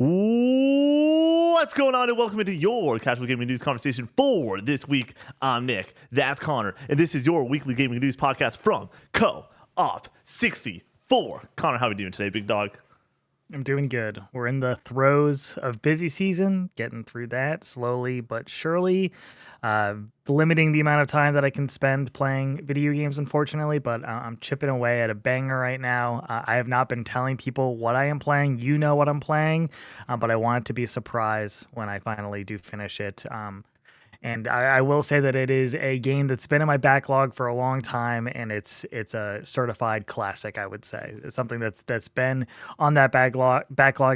What's going on, and welcome into your casual gaming news conversation for this week. I'm Nick, that's Connor, and this is your weekly gaming news podcast from Co-op 64. Connor, how are we doing today, big dog? I'm doing good. We're in the throes of busy season, getting through that slowly but surely. Limiting the amount of time that I can spend playing video games, unfortunately, but I'm chipping away at a banger right now. I have not been telling people what I am playing. You know what I'm playing, but I want it to be a surprise when I finally do finish it. And I will say that it is a game that's been in my backlog for a long time, and it's a certified classic. I would say it's something that's been on that backlog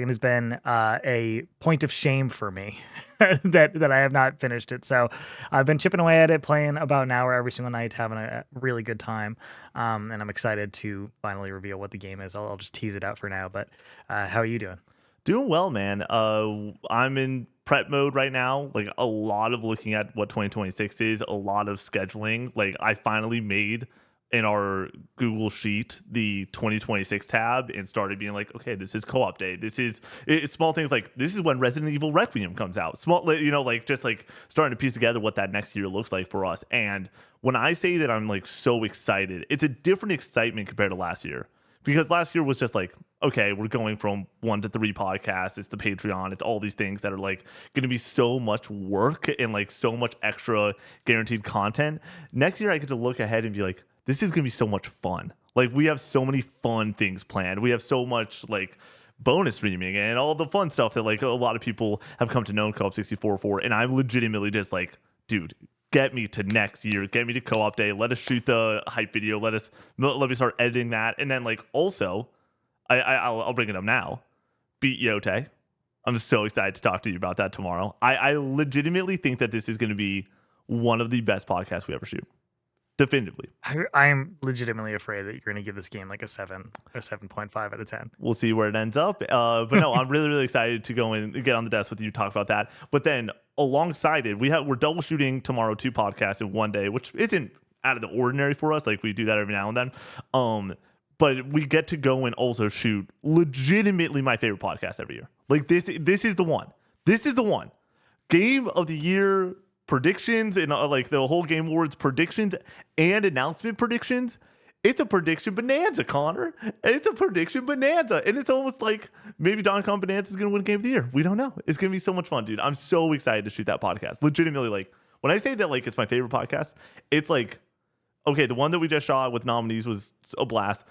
and has been a point of shame for me that I have not finished it. So I've been chipping away at it, playing about an hour every single night, having a really good time, and I'm excited to finally reveal what the game is. I'll just tease it out for now. But how are you doing? Doing well, man. I'm in prep mode right now. Like a lot of looking at what 2026 is, a lot of scheduling. Like I finally made in our Google Sheet the 2026 tab and started being like, okay, this is co-op day. This is it's small things like this is when Resident Evil Requiem comes out. Small, like just like starting to piece together what that next year looks like for us. And when I say that I'm like so excited, it's a different excitement compared to last year. Because last year was just like, okay, we're going from 1 to 3 podcasts. It's the Patreon. It's all these things that are like going to be so much work and like so much extra guaranteed content. Next year, I get to look ahead and be like, this is going to be so much fun. Like we have so many fun things planned. We have so much like bonus streaming and all the fun stuff that like a lot of people have come to know Co-op 64 for. And I'm legitimately just like, dude, get me to next year, get me to co-op day, let us shoot the hype video, let me start editing that. And then like also I'll bring it up now, beat Yote. I'm so excited to talk to you about that tomorrow. I legitimately think that this is going to be one of the best podcasts we ever shoot, definitively. I'm legitimately afraid that you're going to give this game like a 7 or 7.5 out of 10. We'll see where it ends up. But no, I'm really, really excited to go and get on the desk with you, talk about that. But then alongside it, we're double shooting tomorrow 2 podcasts in one day, which isn't out of the ordinary for us. Like we do that every now and then. But we get to go and also shoot legitimately my favorite podcast every year. Like this is the one. This is the one. Game of the year predictions and like the whole Game Awards predictions and announcement predictions. It's a prediction bonanza, Connor. It's a prediction bonanza. And it's almost like maybe Donkey Kong Bonanza is going to win Game of the Year. We don't know. It's going to be so much fun, dude. I'm so excited to shoot that podcast. Legitimately, like, when I say that, like, it's my favorite podcast, it's like, okay, the one that we just shot with nominees was a blast.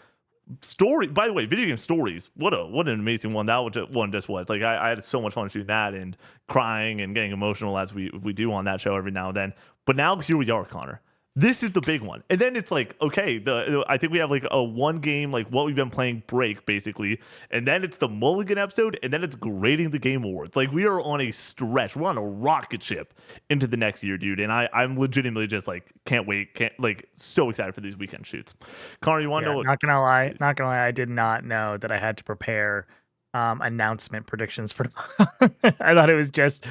Story, by the way, video game stories. What an amazing one that one just was. Like, I had so much fun shooting that and crying and getting emotional as we do on that show every now and then. But now here we are, Connor. This is the big one. And then it's like, okay, I think we have like a one game, like what we've been playing break, basically. And then it's the Mulligan episode, and then it's grading the Game Awards. Like we are on a stretch. We're on a rocket ship into the next year, dude. And I'm legitimately just like, can't wait. So excited for these weekend shoots. Connor, you want to know? Not gonna lie, I did not know that I had to prepare announcement predictions for I thought it was just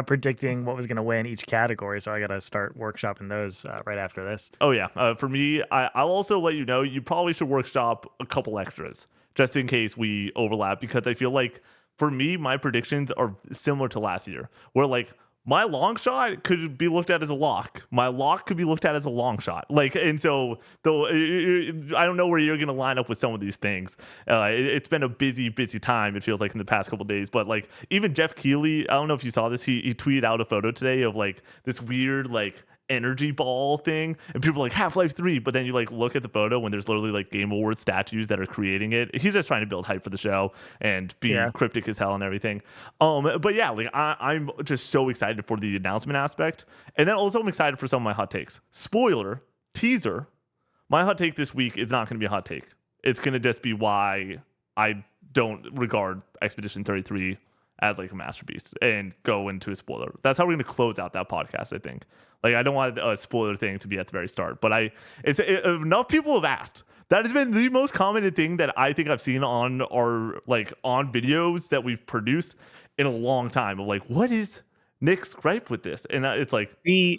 predicting what was going to win each category, so I got to start workshopping those right after this. Oh yeah, for me, I'll also let you know you probably should workshop a couple extras just in case we overlap, because I feel like for me my predictions are similar to last year, where like my long shot could be looked at as a lock. My lock could be looked at as a long shot. Like, and so though I don't know where you're going to line up with some of these things. It's been a busy time. It feels like in the past couple of days, but like even Jeff Keighley, I don't know if you saw this. He tweeted out a photo today of like this weird like energy ball thing, and people are like Half-Life 3, but then you like look at the photo when there's literally like Game Awards statues that are creating it. He's just trying to build hype for the show and be cryptic as hell and everything. But yeah, like I'm just so excited for the announcement aspect, and then also I'm excited for some of my hot takes. Spoiler teaser, my hot take this week is not going to be a hot take. It's going to just be why I don't regard Expedition 33 as like a masterpiece and go into a spoiler. That's how we're going to close out that podcast, I think. Like, I don't want a spoiler thing to be at the very start, but enough people have asked. That has been the most commented thing that I think I've seen on our on videos that we've produced in a long time. Of like, what is Nick's gripe with this? And it's like the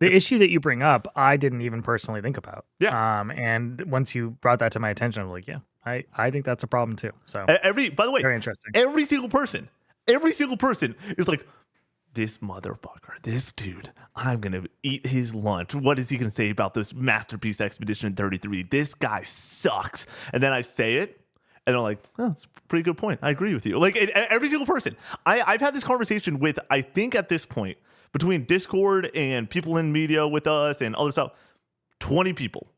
issue that you bring up, I didn't even personally think about. Yeah. And once you brought that to my attention, I'm like, yeah, I think that's a problem too. So by the way, very interesting. Every single person Every single person is like, this motherfucker, this dude, I'm going to eat his lunch. What is he going to say about this Masterpiece Expedition 33? This guy sucks. And then I say it, and they're like, oh, that's a pretty good point. I agree with you. Like, every single person. I've had this conversation with, I think at this point, between Discord and people in media with us and other stuff, 20 people.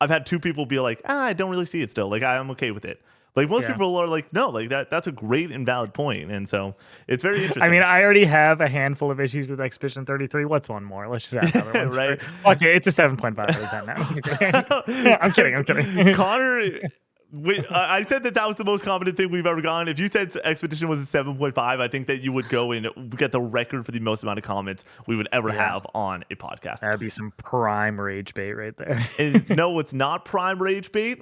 I've had 2 people be like, I don't really see it still. Like, I'm okay with it. Like, most people are like, no, like that's a great and valid point. And so it's very interesting. I mean, I already have a handful of issues with Expedition 33. What's one more? Let's just add another one. Right. Okay, it's a 7.5 out of 10 now. I'm kidding. Connor, I said that was the most competent thing we've ever gotten. If you said Expedition was a 7.5, I think that you would go and get the record for the most amount of comments we would ever have on a podcast. That'd be some prime rage bait right there. And no, what's not prime rage bait?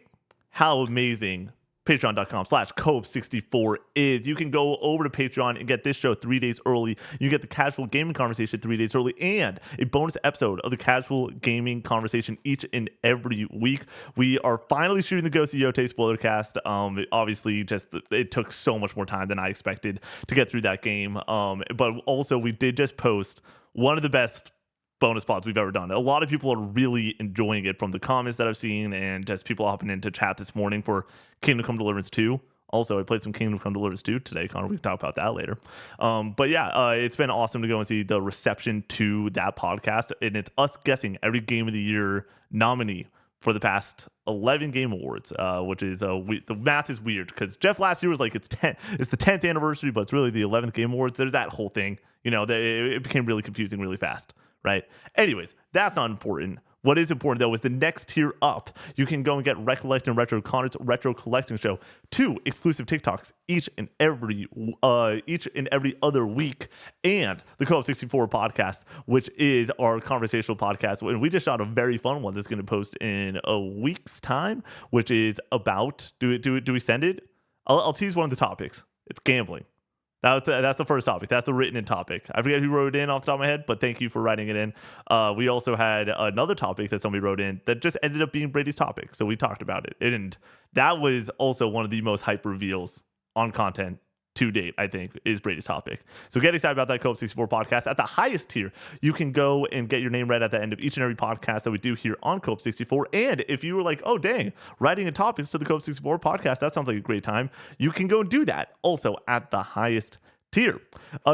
How amazing patreon.com/cope64 is. You can go over to Patreon and get this show 3 days early. You get the casual gaming conversation 3 days early and a bonus episode of the casual gaming conversation each and every week. We are finally shooting the Ghost of Yote spoiler cast. Obviously, it took so much more time than I expected to get through that game. But also, we did just post one of the best bonus pods we've ever done. A lot of people are really enjoying it from the comments that I've seen and just people hopping into chat this morning for Kingdom Come Deliverance 2. Also, I played some Kingdom Come Deliverance 2 today, Connor. We can talk about that later. But yeah, it's been awesome to go and see the reception to that podcast. And it's us guessing every Game of the Year nominee for the past 11 Game Awards, which is the math is weird because Jeff last year was like it's the 10th anniversary, but it's really the 11th Game Awards. There's that whole thing, it became really confusing really fast. Right. Anyways, that's not important. What is important, though, is the next tier up. You can go and get Recollect and Retro, Connor's Retro Collecting Show, 2 exclusive TikToks each and every other week, and the Co-op 64 podcast, which is our conversational podcast. And we just shot a very fun one that's going to post in a week's time, which is about, do we send it? I'll tease one of the topics. It's gambling. That's the first topic. That's the written in topic. I forget who wrote it in off the top of my head, but thank you for writing it in. We also had another topic that somebody wrote in that just ended up being Brady's topic. So we talked about it. And that was also one of the most hype reveals on content to date, I think, is Brady's topic. So get excited about that Co-op 64 podcast. At the highest tier, you can go and get your name read at the end of each and every podcast that we do here on Co-op 64. And if you were like, oh, dang, writing a topics to the Co-op 64 podcast, that sounds like a great time, you can go and do that also at the highest tier.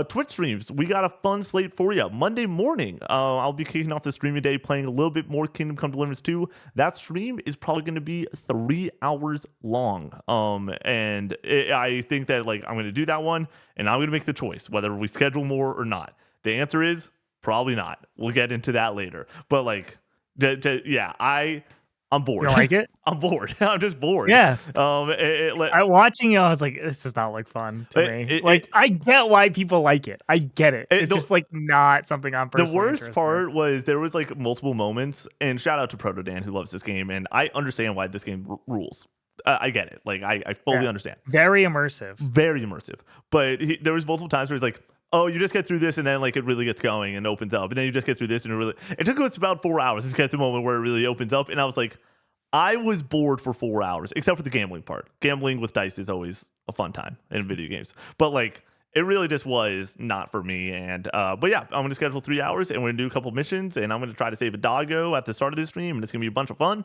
Twitch streams, we got a fun slate for you. Monday morning, I'll be kicking off the streaming day playing a little bit more Kingdom Come Deliverance 2. That stream is probably going to be 3 hours long. I think that I'm going to do that one, and I'm going to make the choice whether we schedule more or not. The answer is probably not. We'll get into that later. But I'm bored. You don't like it? I'm bored. I'm just bored. Yeah. Watching I was like, this does not look fun to me. I get why people like it. I get it. It's just not something I'm personally The worst interested part in. was there was multiple moments, and shout out to Proto Dan who loves this game, and I understand why this game rules. I get it. I fully understand. Very immersive. Very immersive. But there was multiple times where he's like, oh, you just get through this and then it really gets going and opens up. And then you just get through this and it took us about 4 hours to get to the moment where it really opens up. And I was like, I was bored for 4 hours, except for the gambling part. Gambling with dice is always a fun time in video games. But it really just was not for me. And but yeah, I'm going to schedule 3 hours and we're going to do a couple missions and I'm going to try to save a doggo at the start of this stream. And it's going to be a bunch of fun.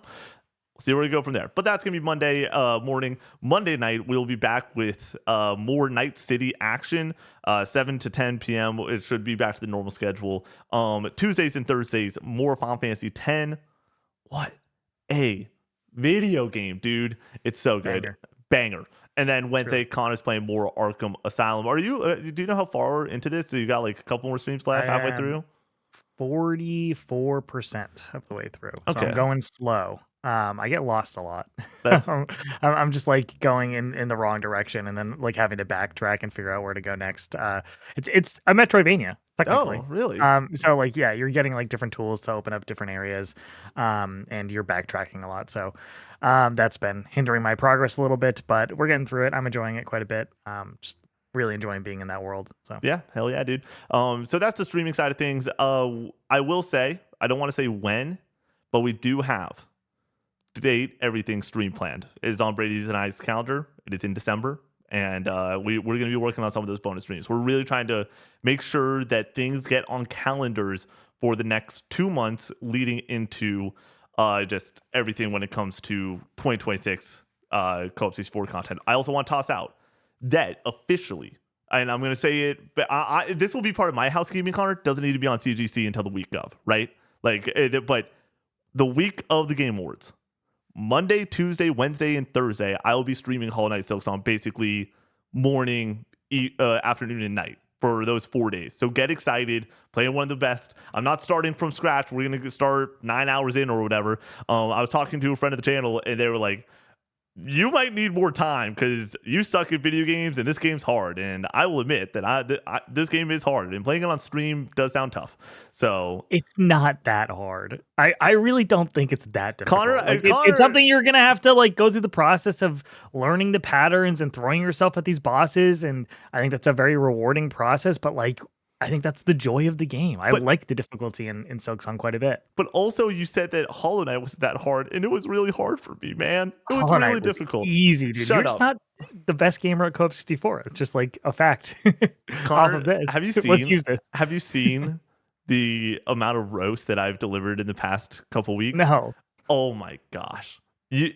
See where we go from there. But that's going to be Monday morning. Monday night, we'll be back with more Night City action, 7 to 10 p.m. It should be back to the normal schedule. Tuesdays and Thursdays, more Final Fantasy 10. What a video game, dude. It's so good. Banger. And then Wednesday, Connor's playing more Arkham Asylum. Are you, do you know how far into this? So you got a couple more streams left halfway through? 44% of the way through. So Okay. I'm going slow. I get lost a lot. I'm just going in the wrong direction and then having to backtrack and figure out where to go next. It's a Metroidvania technically. Oh, really? So you're getting different tools to open up different areas, and you're backtracking a lot. So that's been hindering my progress a little bit, but we're getting through it. I'm enjoying it quite a bit. Just really enjoying being in that world. So yeah, hell yeah, dude. So that's the streaming side of things. I will say, I don't want to say when, but we do have to date everything stream planned. It is on Brady's and I's calendar. It is in December. and we're going to be working on some of those bonus streams. We're really trying to make sure that things get on calendars for the next 2 months leading into just everything when it comes to 2026 Co-op 64 content. I also want to toss out that officially, and I'm going to say it, but this will be part of my housekeeping, Connor. Doesn't need to be on CGC until the week of, right? But the week of the Game Awards, Monday, Tuesday, Wednesday, and Thursday, I will be streaming Hollow Knight Silksong basically morning, afternoon, and night for those 4 days. So get excited, playing one of the best. I'm not starting from scratch. We're going to start 9 hours in or whatever. I was talking to a friend of the channel, and they were like, you might need more time because you suck at video games and this game's hard. And I will admit that this game is hard, and playing it on stream does sound tough. So It's not that hard. I really don't think it's that difficult. Connor, Like, Connor, it's something you're gonna have to like go through the process of learning the patterns and throwing yourself at these bosses, and I think that's a very rewarding process. But like, I think that's the joy of the game. I like the difficulty in Silksong quite a bit. But also, you said that Hollow Knight was that hard, and it was really hard for me, man. It was Hollow really Knight was difficult. easy, dude. Shut You're just up. not the best gamer at Co-op 64. It's just like a fact. Connor, Off of this, have you let's seen? use this. Have you seen the amount of roast that I've delivered in the past couple weeks? No, Oh my gosh, I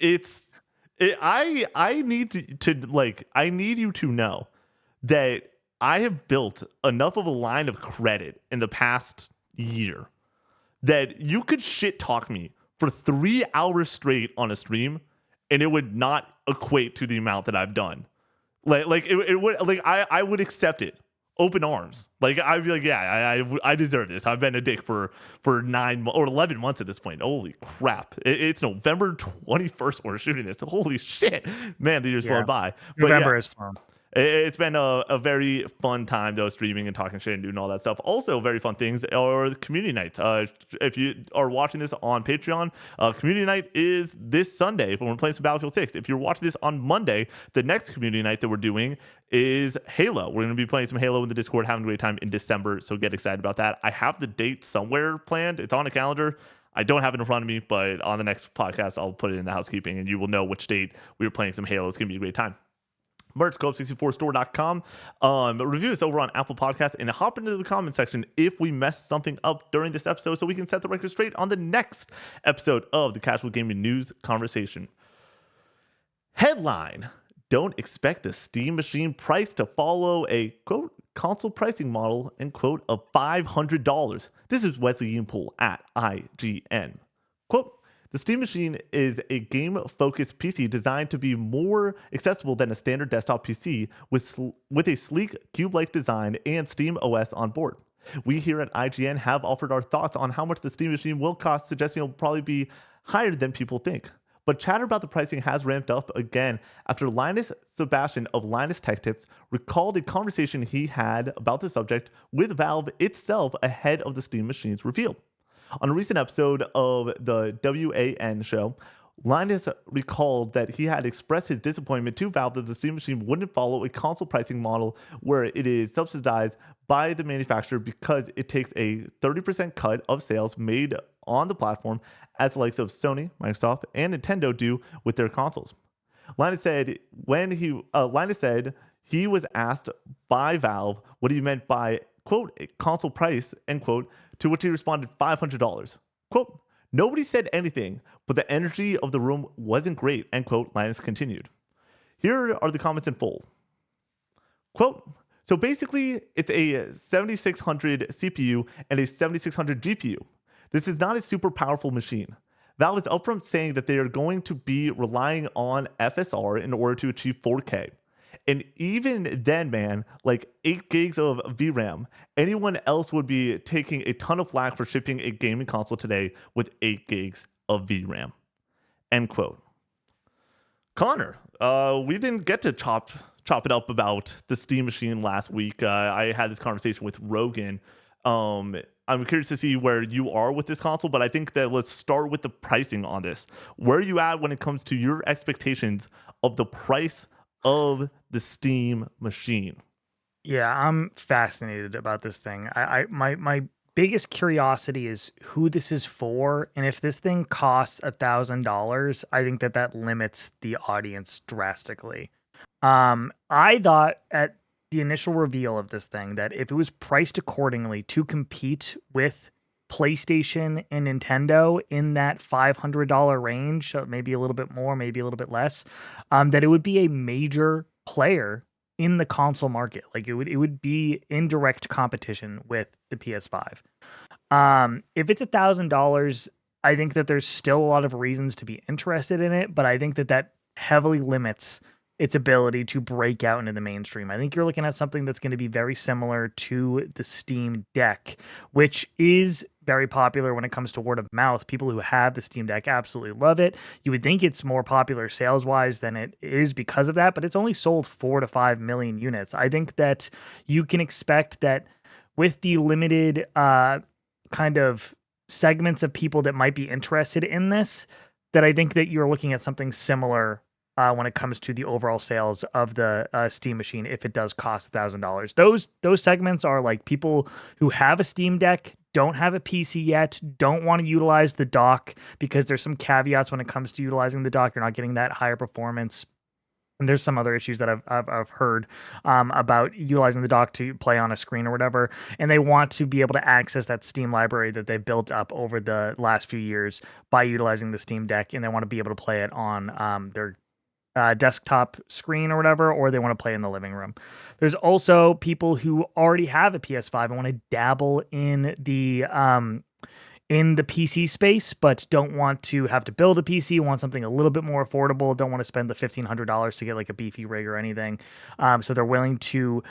need I need you to know that I have built enough of a line of credit in the past year that you could shit talk me for 3 hours straight on a stream, and it would not equate to the amount that I've done. It would, like, I would accept it, open arms. Like, I'd be like, yeah, I deserve this. I've been a dick for 11 months at this point. Holy crap! It's November 21st. We're shooting this. Holy shit, man, the year's flown by. But November yeah, is fun. it's been a very fun time, though, streaming and talking shit and doing all that stuff. Also, very fun things are the community nights. If you are watching this on Patreon, community night is this Sunday when we're playing some Battlefield 6. If you're watching this on Monday, the next community night that we're doing is Halo. We're going to be playing some Halo in the Discord, having a great time in December, so get excited about that. I have the date somewhere planned. It's on a calendar. I don't have it in front of me, but on the next podcast, I'll put it in the housekeeping, and you will know which date we were playing some Halo. It's going to be a great time. Merch, co-op64store.com. Review us over on Apple Podcasts, and hop into the comment section if we mess something up during this episode, so we can set the record straight on the next episode of the Casual Gaming News Conversation. Headline: don't expect the Steam Machine price to follow a, quote, console pricing model, end quote, of $500. This is Wesley Yimpool at IGN. Quote, the Steam Machine is a game-focused PC designed to be more accessible than a standard desktop PC with a sleek cube-like design and Steam OS on board. We here at IGN have offered our thoughts on how much the Steam Machine will cost, suggesting it will probably be higher than people think. But chatter about the pricing has ramped up again after Linus Sebastian of Linus Tech Tips recalled a conversation he had about the subject with Valve itself ahead of the Steam Machine's reveal. On a recent episode of the WAN show, Linus recalled that he had expressed his disappointment to Valve that the Steam Machine wouldn't follow a console pricing model where it is subsidized by the manufacturer because it takes a 30% cut of sales made on the platform, as the likes of Sony, Microsoft, and Nintendo do with their consoles. Linus said he was asked by Valve what he meant by, quote, a console price, end quote, to which he responded $500. Quote, nobody said anything, but the energy of the room wasn't great, end quote, Linus continued. Here are the comments in full. Quote, so basically, it's a 7600 CPU and a 7600 GPU. This is not a super powerful machine. Valve is upfront saying that they are going to be relying on FSR in order to achieve 4K. And even then, man, like 8 gigs of VRAM, anyone else would be taking a ton of flack for shipping a gaming console today with 8 gigs of VRAM. End quote. Connor, we didn't get to chop it up about the Steam Machine last week. I had this conversation with Rogan. I'm curious to see where you are with this console, but I think that let's start with the pricing on this. Where are you at when it comes to your expectations of the price of the Steam Machine? Yeah, I'm fascinated about this thing. My biggest curiosity is who this is for, and if this thing costs $1,000, I think that limits the audience drastically. I thought at the initial reveal of this thing that if it was priced accordingly to compete with PlayStation and Nintendo in that $500 range, maybe a little bit more, maybe a little bit less, that it would be a major player in the console market. Like it would be in direct competition with the PS5. If it's $1,000, I think that there's still a lot of reasons to be interested in it, but I think that that heavily limits its ability to break out into the mainstream. I think you're looking at something that's going to be very similar to the Steam Deck, which is very popular when it comes to word of mouth. People who have the Steam Deck absolutely love it. You would think it's more popular sales wise than it is because of that, but it's only sold 4 to 5 million units. I think that you can expect that with the limited kind of segments of people that might be interested in this, that I think that you're looking at something similar when it comes to the overall sales of the Steam machine if it does cost $1,000. Those segments are like people who have a Steam Deck, don't have a PC yet, don't want to utilize the dock because there's some caveats when it comes to utilizing the dock. You're not getting that higher performance, and there's some other issues that I've heard about utilizing the dock to play on a screen or whatever, and they want to be able to access that Steam library that they've built up over the last few years by utilizing the Steam Deck, and they want to be able to play it on their desktop screen or whatever, or they want to play in the living room. There's also people who already have a PS5 and want to dabble in the PC space, but don't want to have to build a PC, want something a little bit more affordable, don't want to spend the $1,500 to get like a beefy rig or anything. So they're willing to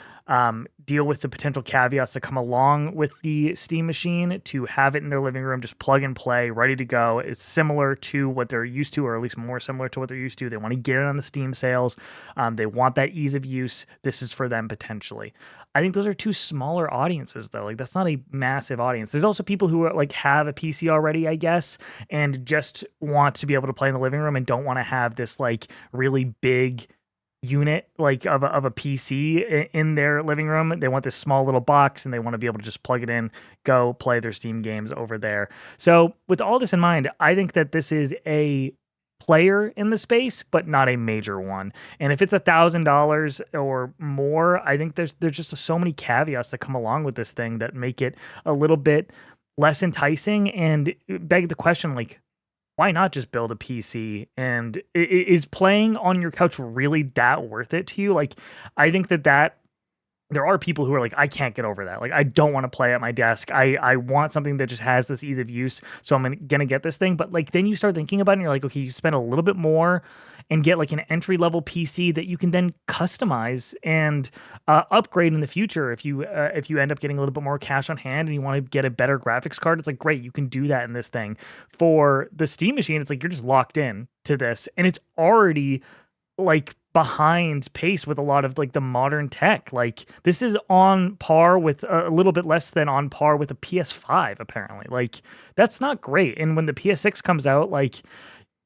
deal with the potential caveats that come along with the Steam machine to have it in their living room, just plug and play, ready to go. It's similar to what they're used to, or at least more similar to what they're used to. They want to get it on the Steam sales. They want that ease of use. This is for them potentially. I think those are two smaller audiences though. Like that's not a massive audience. There's also people who are, like have a PC already, I guess, and just want to be able to play in the living room and don't want to have this like really big unit like of a PC in their living room. They want this small little box and they want to be able to just plug it in, go play their Steam games over there. So, with all this in mind, I think that this is a player in the space, but not a major one. And if it's $1,000 or more, I think there's just so many caveats that come along with this thing that make it a little bit less enticing and beg the question like why not just build a PC? And is playing on your couch really that worth it to you? Like, I think that there are people who are like, I can't get over that. Like, I don't want to play at my desk. I want something that just has this ease of use. So I'm gonna get this thing. But like, then you start thinking about it and you're like, okay, you spend a little bit more and get like an entry level PC that you can then customize and upgrade in the future. If you end up getting a little bit more cash on hand and you want to get a better graphics card, it's like great, you can do that in this thing. For the Steam machine, it's like you're just locked in to this, and it's already like behind pace with a lot of like the modern tech. Like this is on par with a little bit less than on par with a PS5 apparently. Like that's not great. And when the PS6 comes out, like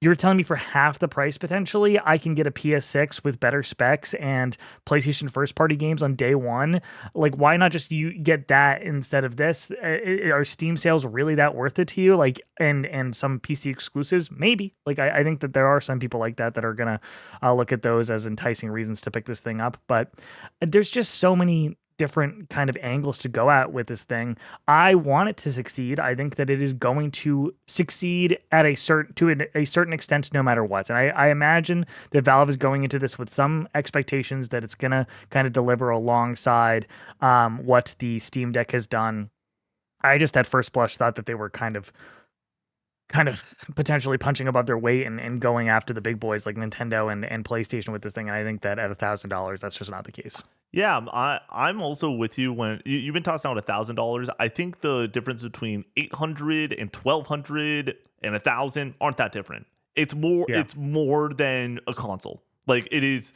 you're telling me for half the price potentially, I can get a PS6 with better specs and PlayStation first party games on day one. Like, why not just you get that instead of this? Are Steam sales really that worth it to you? Like, and some PC exclusives, maybe. Like, I think that there are some people like that that are gonna look at those as enticing reasons to pick this thing up. But there's just so many different kind of angles to go at with this thing. I want it to succeed. I think that it is going to succeed at a certain extent, no matter what. And I imagine that Valve is going into this with some expectations that it's gonna kind of deliver alongside what the Steam Deck has done. I just at first blush thought that they were kind of potentially punching above their weight and going after the big boys like Nintendo and PlayStation with this thing. And I think that at $1,000, that's just not the case. Yeah, I'm also with you when you've been tossing out $1,000. I think the difference between 800 and 1,200 and 1,000 aren't that different. It's more Yeah. it's more than a console. Like it is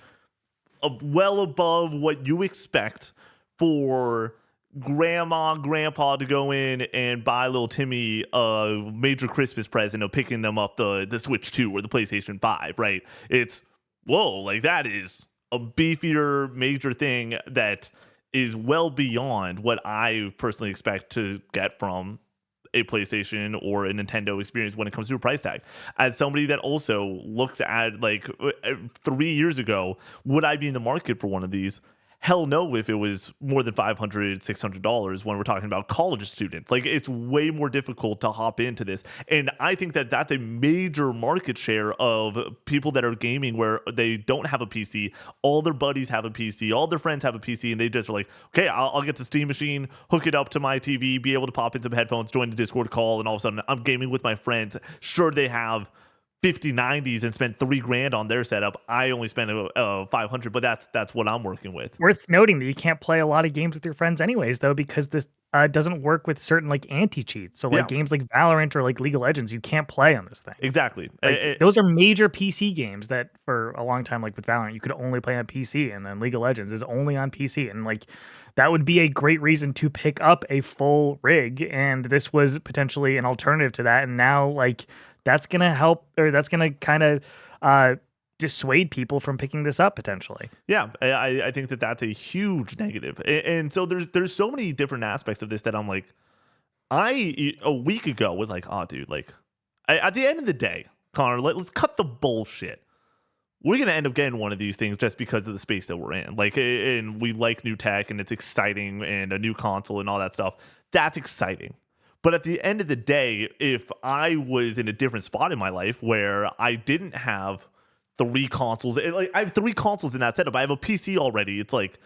well above what you expect for grandpa to go in and buy little Timmy a major Christmas present of picking them up the Switch 2 or the PlayStation 5, right? It's whoa, like that is a beefier major thing that is well beyond what I personally expect to get from a PlayStation or a Nintendo experience when it comes to a price tag. As somebody that also looks at, like, 3 years ago, would I be in the market for one of these? Hell no, if it was more than $500, $600 when we're talking about college students. Like, it's way more difficult to hop into this. And I think that that's a major market share of people that are gaming where they don't have a PC. All their buddies have a PC, all their friends have a PC, and they just are like, okay, I'll get the Steam machine, hook it up to my TV, be able to pop in some headphones, join the Discord call, and all of a sudden I'm gaming with my friends. Sure, they have 5090s and spent $3,000 on their setup. I only spent 500, but that's what I'm working with. Worth noting that you can't play a lot of games with your friends anyways, though, because this doesn't work with certain like anti-cheats. So like Yeah, games like Valorant or like League of Legends, you can't play on this thing. exactly. Like those are major PC games that for a long time, like with Valorant, you could only play on PC, and then League of Legends is only on PC, and like that would be a great reason to pick up a full rig. And this was potentially an alternative to that, and now like that's gonna help, or that's gonna kind of dissuade people from picking this up potentially. Yeah, I think that that's a huge negative. And so there's so many different aspects of this that I'm like, I a week ago was like, oh, dude, like, at the end of the day, Connor, let's cut the bullshit. We're gonna end up getting one of these things just because of the space that we're in. Like, and we like new tech, and it's exciting, and a new console and all that stuff. That's exciting. But at the end of the day, if I was in a different spot in my life where I didn't have three consoles, like I have three consoles in that setup, I have a PC already. It's like,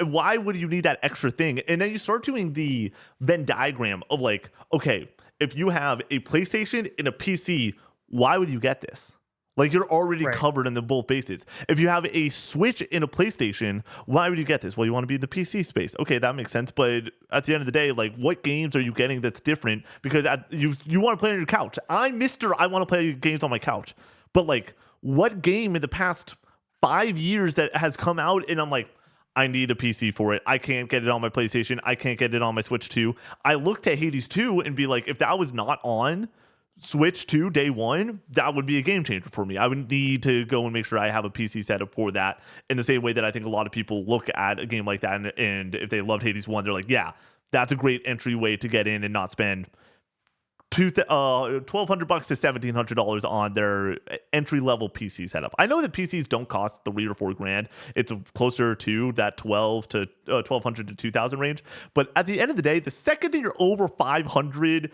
why would you need that extra thing? And then you start doing the Venn diagram of like, okay, if you have a PlayStation and a PC, why would you get this? Like, you're already Right. covered in the both bases. If you have a Switch and a PlayStation, why would you get this? Well, you want to be in the PC space. Okay, that makes sense. But at the end of the day, like, what games are you getting that's different? Because you want to play on your couch. I want to play games on my couch. But like, what game in the past 5 years that has come out and I'm like, I need a PC for it. I can't get it on my PlayStation. I can't get it on my Switch 2. I looked at Hades 2 and be like, if that was not on Switch 2 day one, that would be a game changer for me. I would need to go and make sure I have a PC setup for that, in the same way that I think a lot of people look at a game like that, and if they loved Hades 1, they're like, yeah, that's a great entryway to get in and not spend $1,200 to $1,700 on their entry level PC setup. I know that PCs don't cost $3,000 or $4,000. It's closer to that $1,200 to $2,000 range. But at the end of the day, the second that you're over $550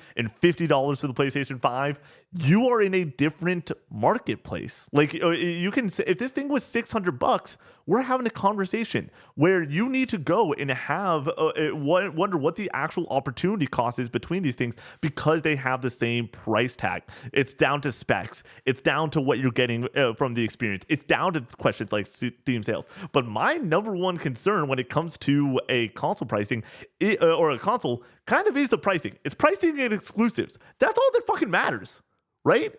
for the PlayStation 5, you are in a different marketplace. Like, you can say, if this thing was $600, we're having a conversation where you need to go and have wonder what the actual opportunity cost is between these things, because they have the same price tag. It's down to specs. It's down to what you're getting from the experience. It's down to questions like Steam sales. But my number one concern when it comes to a console pricing, or a console, kind of is the pricing. It's pricing and exclusives. That's all that fucking matters, right?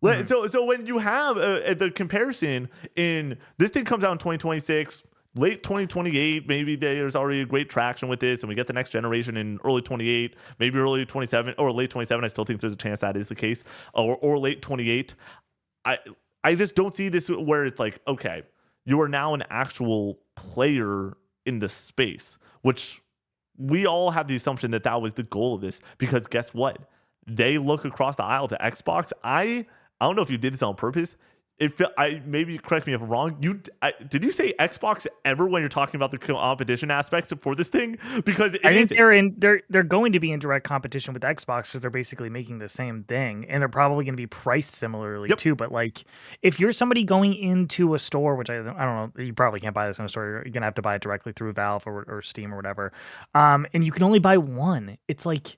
Mm-hmm. So when you have the comparison in this thing comes out in 2026, late 2028, maybe there's already a great traction with this, and we get the next generation in early 28, maybe early 27 or late 27. I still think there's a chance that is the case, or late 28. I just don't see this where it's like, okay, you are now an actual player in the space, which we all have the assumption that that was the goal of this, because guess what? They look across the aisle to Xbox. I don't know if you did this on purpose. Maybe correct me if I'm wrong. Did you say Xbox ever when you're talking about the competition aspect for this thing? Because I think they're going to be in direct competition with Xbox, because they're basically making the same thing, and they're probably going to be priced similarly too. But like, if you're somebody going into a store, which I don't know, you probably can't buy this in a store. You're gonna have to buy it directly through Valve or Steam or whatever, and you can only buy one. It's like,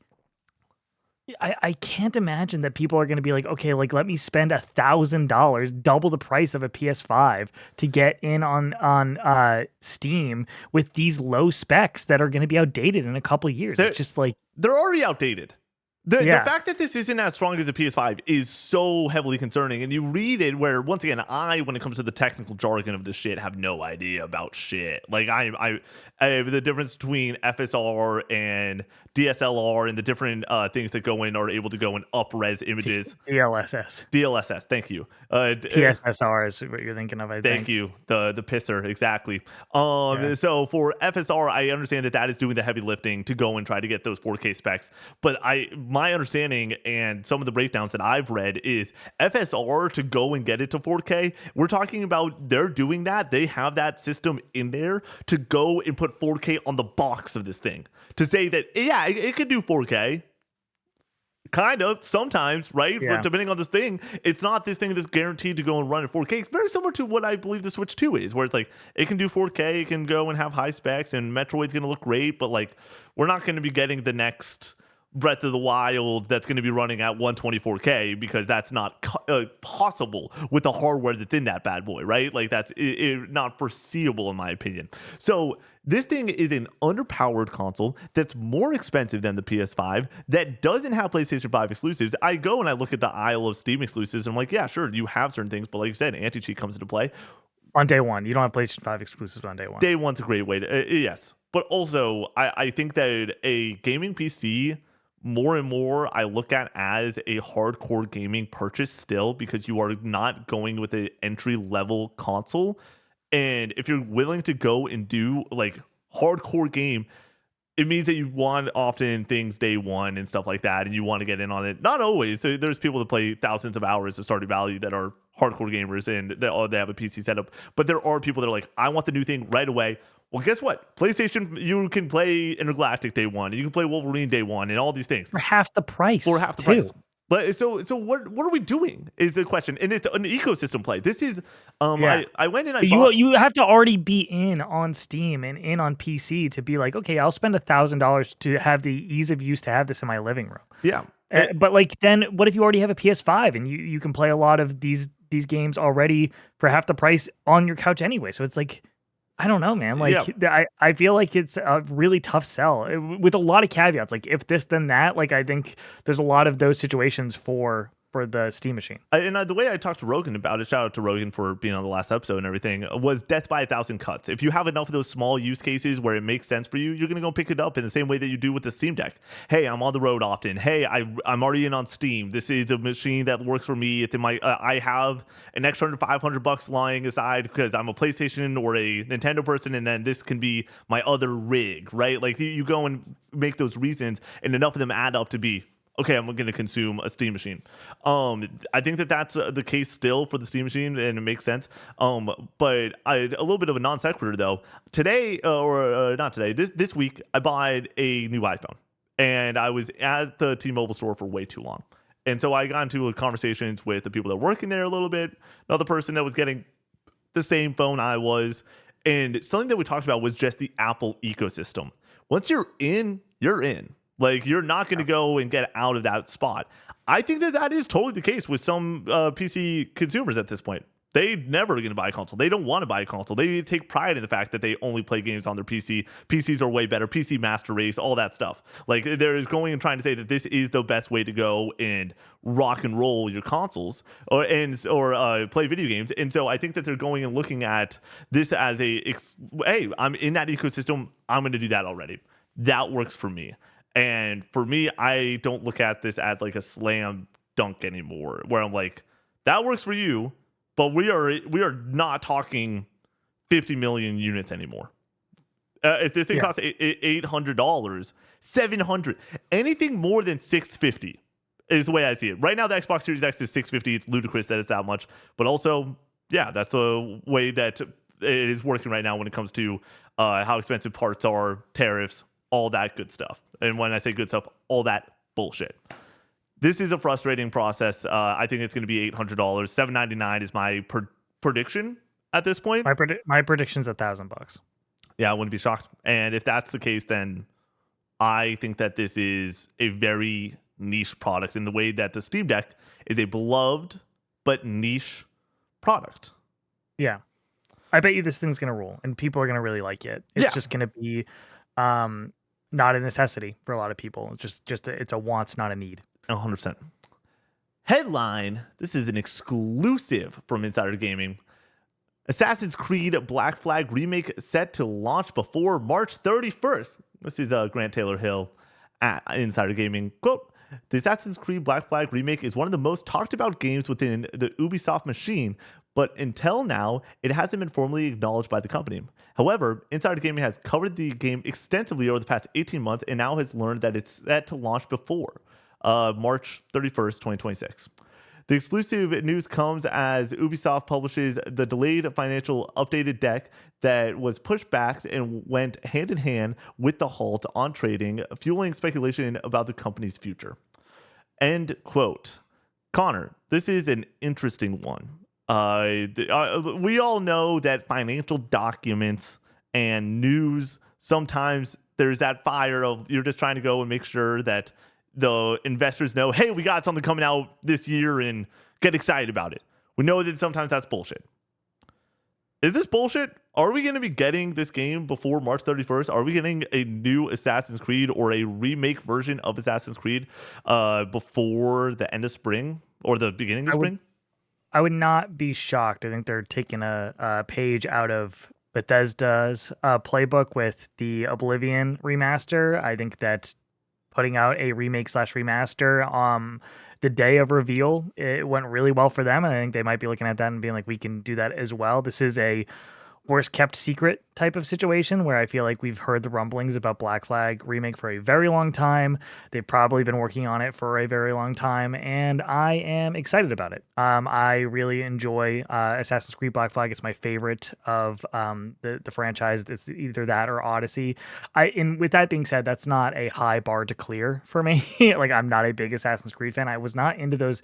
I can't imagine that people are going to be like, okay, like let me spend $1,000, double the price of a PS5 to get in on Steam with these low specs that are going to be outdated in a couple of years. It's just like, they're already outdated. The fact that this isn't as strong as a PS5 is so heavily concerning. And you read it where, once again, when it comes to the technical jargon of this shit, have no idea about shit. Like, I have the difference between FSR and DSLR, and the different things that go in are able to go in up-res images. DLSS, thank you. PSSR is what you're thinking of, I think. Thank you. The pisser, exactly. So for FSR, I understand that is doing the heavy lifting to go and try to get those 4K specs. But my understanding and some of the breakdowns that I've read is FSR to go and get it to 4K. We're talking about they're doing that. They have that system in there to go and put 4K on the box of this thing to say that, yeah, it could do 4K. Kind of sometimes, right? Yeah. Depending on this thing, it's not this thing that's guaranteed to go and run in 4K. It's very similar to what I believe the Switch 2 is, where it's like it can do 4K, it can go and have high specs, and Metroid's gonna look great, but like we're not gonna be getting the next Breath of the Wild that's going to be running at 124K because that's not possible with the hardware that's in that bad boy, right? Like that's not foreseeable in my opinion. So this thing is an underpowered console that's more expensive than the PS5 that doesn't have PlayStation 5 exclusives. I go and I look at the aisle of Steam exclusives and I'm like, yeah, sure, you have certain things, but like you said, anti-cheat comes into play. On day one, you don't have PlayStation 5 exclusives on day one. Day one's a great way to, yes. But also, I think that a gaming PC, more and more I look at as a hardcore gaming purchase still, because you are not going with an entry level console. And if you're willing to go and do like hardcore game, it means that you want often things day one and stuff like that, and you want to get in on it. Not always. So there's people that play thousands of hours of Stardew Valley that are hardcore gamers and they have a PC setup. But there are people that are like, I want the new thing right away. Well, guess what? PlayStation, you can play Intergalactic day one, and you can play Wolverine day one, and all these things for half the price. For half the price. But so what are we doing is the question, and it's an ecosystem play. This is I went and you have to already be in on Steam and in on PC to be like, okay, I'll spend $1,000 to have the ease of use to have this in my living room. Yeah, but like then what if you already have a PS5 and you can play a lot of these games already for half the price on your couch anyway? So it's like, I don't know, man. Like, I feel like it's a really tough sell with a lot of caveats. Like, if this, then that. Like, I think there's a lot of those situations for the Steam machine. And the way I talked to Rogan about it, shout out to Rogan for being on the last episode and everything, was death by 1,000 cuts. If you have enough of those small use cases where it makes sense for you, you're going to go pick it up in the same way that you do with the Steam Deck. Hey, I'm on the road often. Hey, I'm already in on Steam. This is a machine that works for me. It's in my, I have an extra $500 lying aside because I'm a PlayStation or a Nintendo person, and then this can be my other rig, right? Like you go and make those reasons, and enough of them add up to be, okay, I'm going to consume a Steam machine. I think that that's the case still for the Steam machine, and it makes sense. But a little bit of a non sequitur though. Today, not today, this week, I bought a new iPhone, and I was at the T-Mobile store for way too long. And so I got into conversations with the people that are working there a little bit, another person that was getting the same phone I was. And something that we talked about was just the Apple ecosystem. Once you're in, you're in. Like, you're not going to go and get out of that spot. I think that is totally the case with some PC consumers at this point. They're never going to buy a console. They don't want to buy a console. They take pride in the fact that they only play games on their PC. PCs are way better. PC Master Race, all that stuff. Like, they're going and trying to say that this is the best way to go and rock and roll your consoles or play video games. And so I think that they're going and looking at this as hey, I'm in that ecosystem. I'm going to do that already. That works for me. And for me, I don't look at this as like a slam dunk anymore, where I'm like, that works for you, but we are not talking 50 million units anymore. If this thing costs $800, $700, anything more than $650 is the way I see it. Right now, the Xbox Series X is $650. It's ludicrous that it's that much, but also, yeah, that's the way that it is working right now when it comes to how expensive parts are, tariffs, all that good stuff. And when I say good stuff, all that bullshit. This is a frustrating process. I think it's going to be $800. $799 is my prediction at this point. My prediction's $1,000. Yeah, I wouldn't be shocked. And if that's the case, then I think that this is a very niche product in the way that the Steam Deck is a beloved but niche product. Yeah. I bet you this thing's going to rule and people are going to really like it. It's just going to be not a necessity for a lot of people. It's just it's a wants, not a need. 100%. Headline: this is an exclusive from Insider Gaming. Assassin's Creed Black Flag Remake set to launch before March 31st. This is Grant Taylor Hill at Insider Gaming. Quote, the Assassin's Creed Black Flag Remake is one of the most talked about games within the Ubisoft machine, but until now, it hasn't been formally acknowledged by the company. However, Insider Gaming has covered the game extensively over the past 18 months and now has learned that it's set to launch before. March 31st, 2026. The exclusive news comes as Ubisoft publishes the delayed financial updated deck that was pushed back and went hand in hand with the halt on trading, fueling speculation about the company's future. End quote. Connor, this is an interesting one. We all know that financial documents and news, sometimes there's that fire of you're just trying to go and make sure that the investors know, hey, we got something coming out this year and get excited about it. We know that sometimes that's bullshit. Is this bullshit? Are we going to be getting this game before March 31st? Are we getting a new Assassin's Creed or a remake version of Assassin's Creed before the end of spring or the beginning of spring? I would not be shocked. I think they're taking a page out of Bethesda's playbook with the Oblivion remaster. I think that putting out a remake slash remaster the day of reveal, it went really well for them. And I think they might be looking at that and being like, we can do that as well. This is a worst kept secret type of situation where I feel like we've heard the rumblings about Black Flag Remake for a very long time. They've probably been working on it for a very long time, and I am excited about it. I really enjoy Assassin's Creed Black Flag. It's my favorite of the franchise. It's either that or Odyssey. And with that being said, that's not a high bar to clear for me. Like, I'm not a big Assassin's Creed fan. I was not into those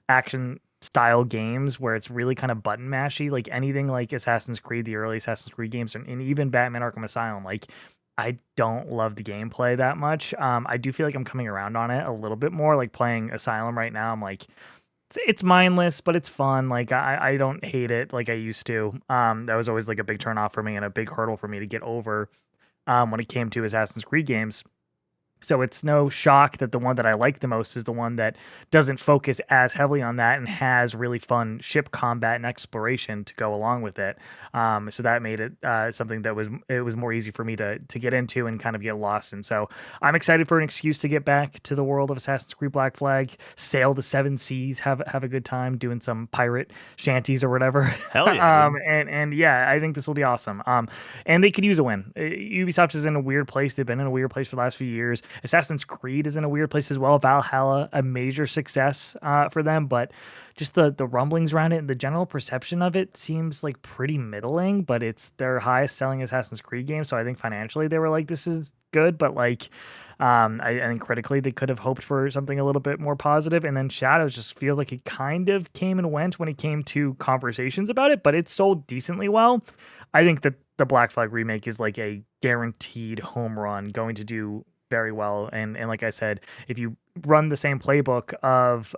action style games where it's really kind of button mashy, like anything like Assassin's Creed, the early Assassin's Creed games, and even Batman Arkham Asylum. Like, I don't love the gameplay that much. I do feel like I'm coming around on it a little bit more. Like playing Asylum right now, I'm like, it's mindless, but it's fun. Like I don't hate it like I used to. That was always like a big turn off for me and a big hurdle for me to get over when it came to Assassin's Creed games. So it's no shock that the one that I like the most is the one that doesn't focus as heavily on that and has really fun ship combat and exploration to go along with it. So that made it something that was more easy for me to get into and kind of get lost in. So I'm excited for an excuse to get back to the world of Assassin's Creed Black Flag, sail the seven seas, have a good time doing some pirate shanties or whatever. Hell yeah. And yeah, I think this will be awesome. And they could use a win. Ubisoft is in a weird place. They've been in a weird place for the last few years. Assassin's Creed is in a weird place as well. Valhalla, a major success for them, but just the rumblings around it and the general perception of it seems like pretty middling, but it's their highest selling Assassin's Creed game. So I think financially they were like, this is good, but like, I think critically they could have hoped for something a little bit more positive. And then Shadows just feel like it kind of came and went when it came to conversations about it, but it sold decently well. I think that the Black Flag remake is like a guaranteed home run, going to do very well. And like I said, if you run the same playbook of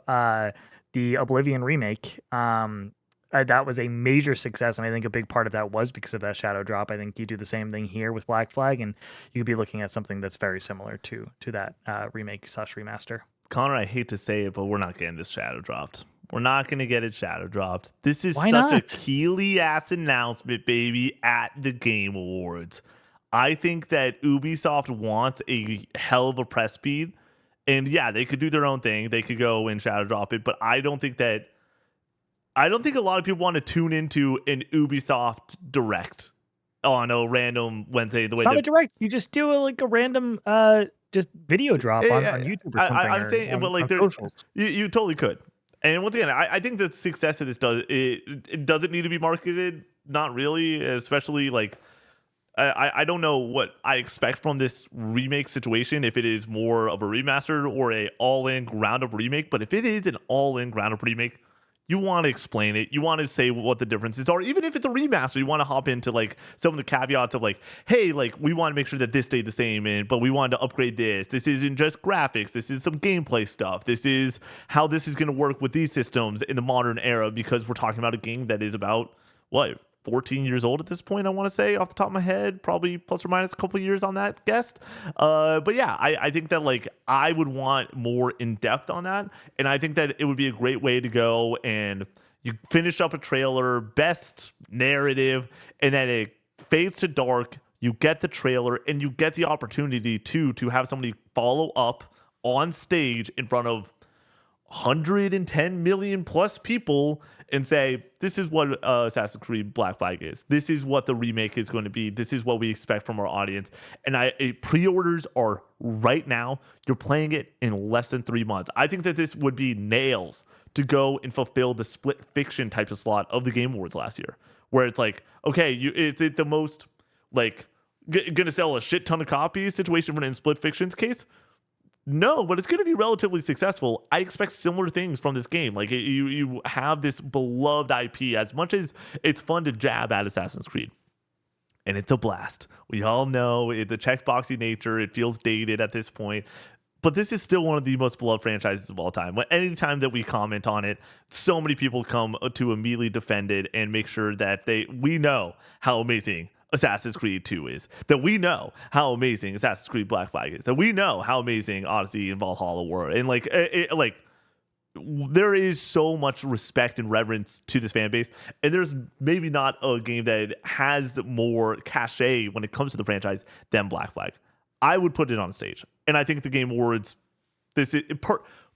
the Oblivion remake, that was a major success, and I think a big part of that was because of that shadow drop. I think you do the same thing here with Black Flag, and you'd be looking at something that's very similar to that remake slash remaster. Connor, I hate to say it, but we're not getting this shadow dropped. We're not going to get it shadow dropped. This is Why such a not? Keely ass announcement, baby, at the Game Awards. I think that Ubisoft wants a hell of a press speed. And yeah, they could do their own thing. They could go and shadow drop it, but I don't think a lot of people want to tune into an Ubisoft direct on a random Wednesday. It's not a direct. You just do like a random just video drop on YouTube or something, I'm or saying, but like on there, socials. you totally could. And once again, I think the success of this it doesn't need to be marketed. Not really, especially like I don't know what I expect from this remake situation, if it is more of a remaster or a all-in ground-up remake. But if it is an all-in ground-up remake, you want to explain it. You want to say what the differences are. Even if it's a remaster, you want to hop into like some of the caveats of like, hey, like we want to make sure that this stayed the same, but we wanted to upgrade this. This isn't just graphics. This is some gameplay stuff. This is how this is going to work with these systems in the modern era, because we're talking about a game that is about what, 14 years old at this point, I want to say, off the top of my head, probably plus or minus a couple years on that guessed. But yeah, I think that like I would want more in depth on that. And I think that it would be a great way to go and you finish up a trailer, best narrative, and then it fades to dark. You get the trailer and you get the opportunity to have somebody follow up on stage in front of 110 million plus people and say, this is what Assassin's Creed Black Flag is. This is what the remake is going to be. This is what we expect from our audience. And pre-orders are right now. You're playing it in less than 3 months. I think that this would be nails to go and fulfill the split fiction type of slot of the Game Awards last year, where it's like, okay, it's the most like gonna sell a shit ton of copies situation, but in split fiction's case, no, but it's going to be relatively successful. I expect similar things from this game. Like you have this beloved IP. As much as it's fun to jab at Assassin's Creed, and it's a blast. We all know the checkboxy nature. It feels dated at this point, but this is still one of the most beloved franchises of all time. Anytime that we comment on it, so many people come to immediately defend it and make sure that we know how amazing Assassin's Creed 2 is, that we know how amazing Assassin's Creed Black Flag is, that we know how amazing Odyssey and Valhalla were, and there is so much respect and reverence to this fan base, and there's maybe not a game that has more cachet when it comes to the franchise than Black Flag. I would put it on stage, and I think the Game Awards, this is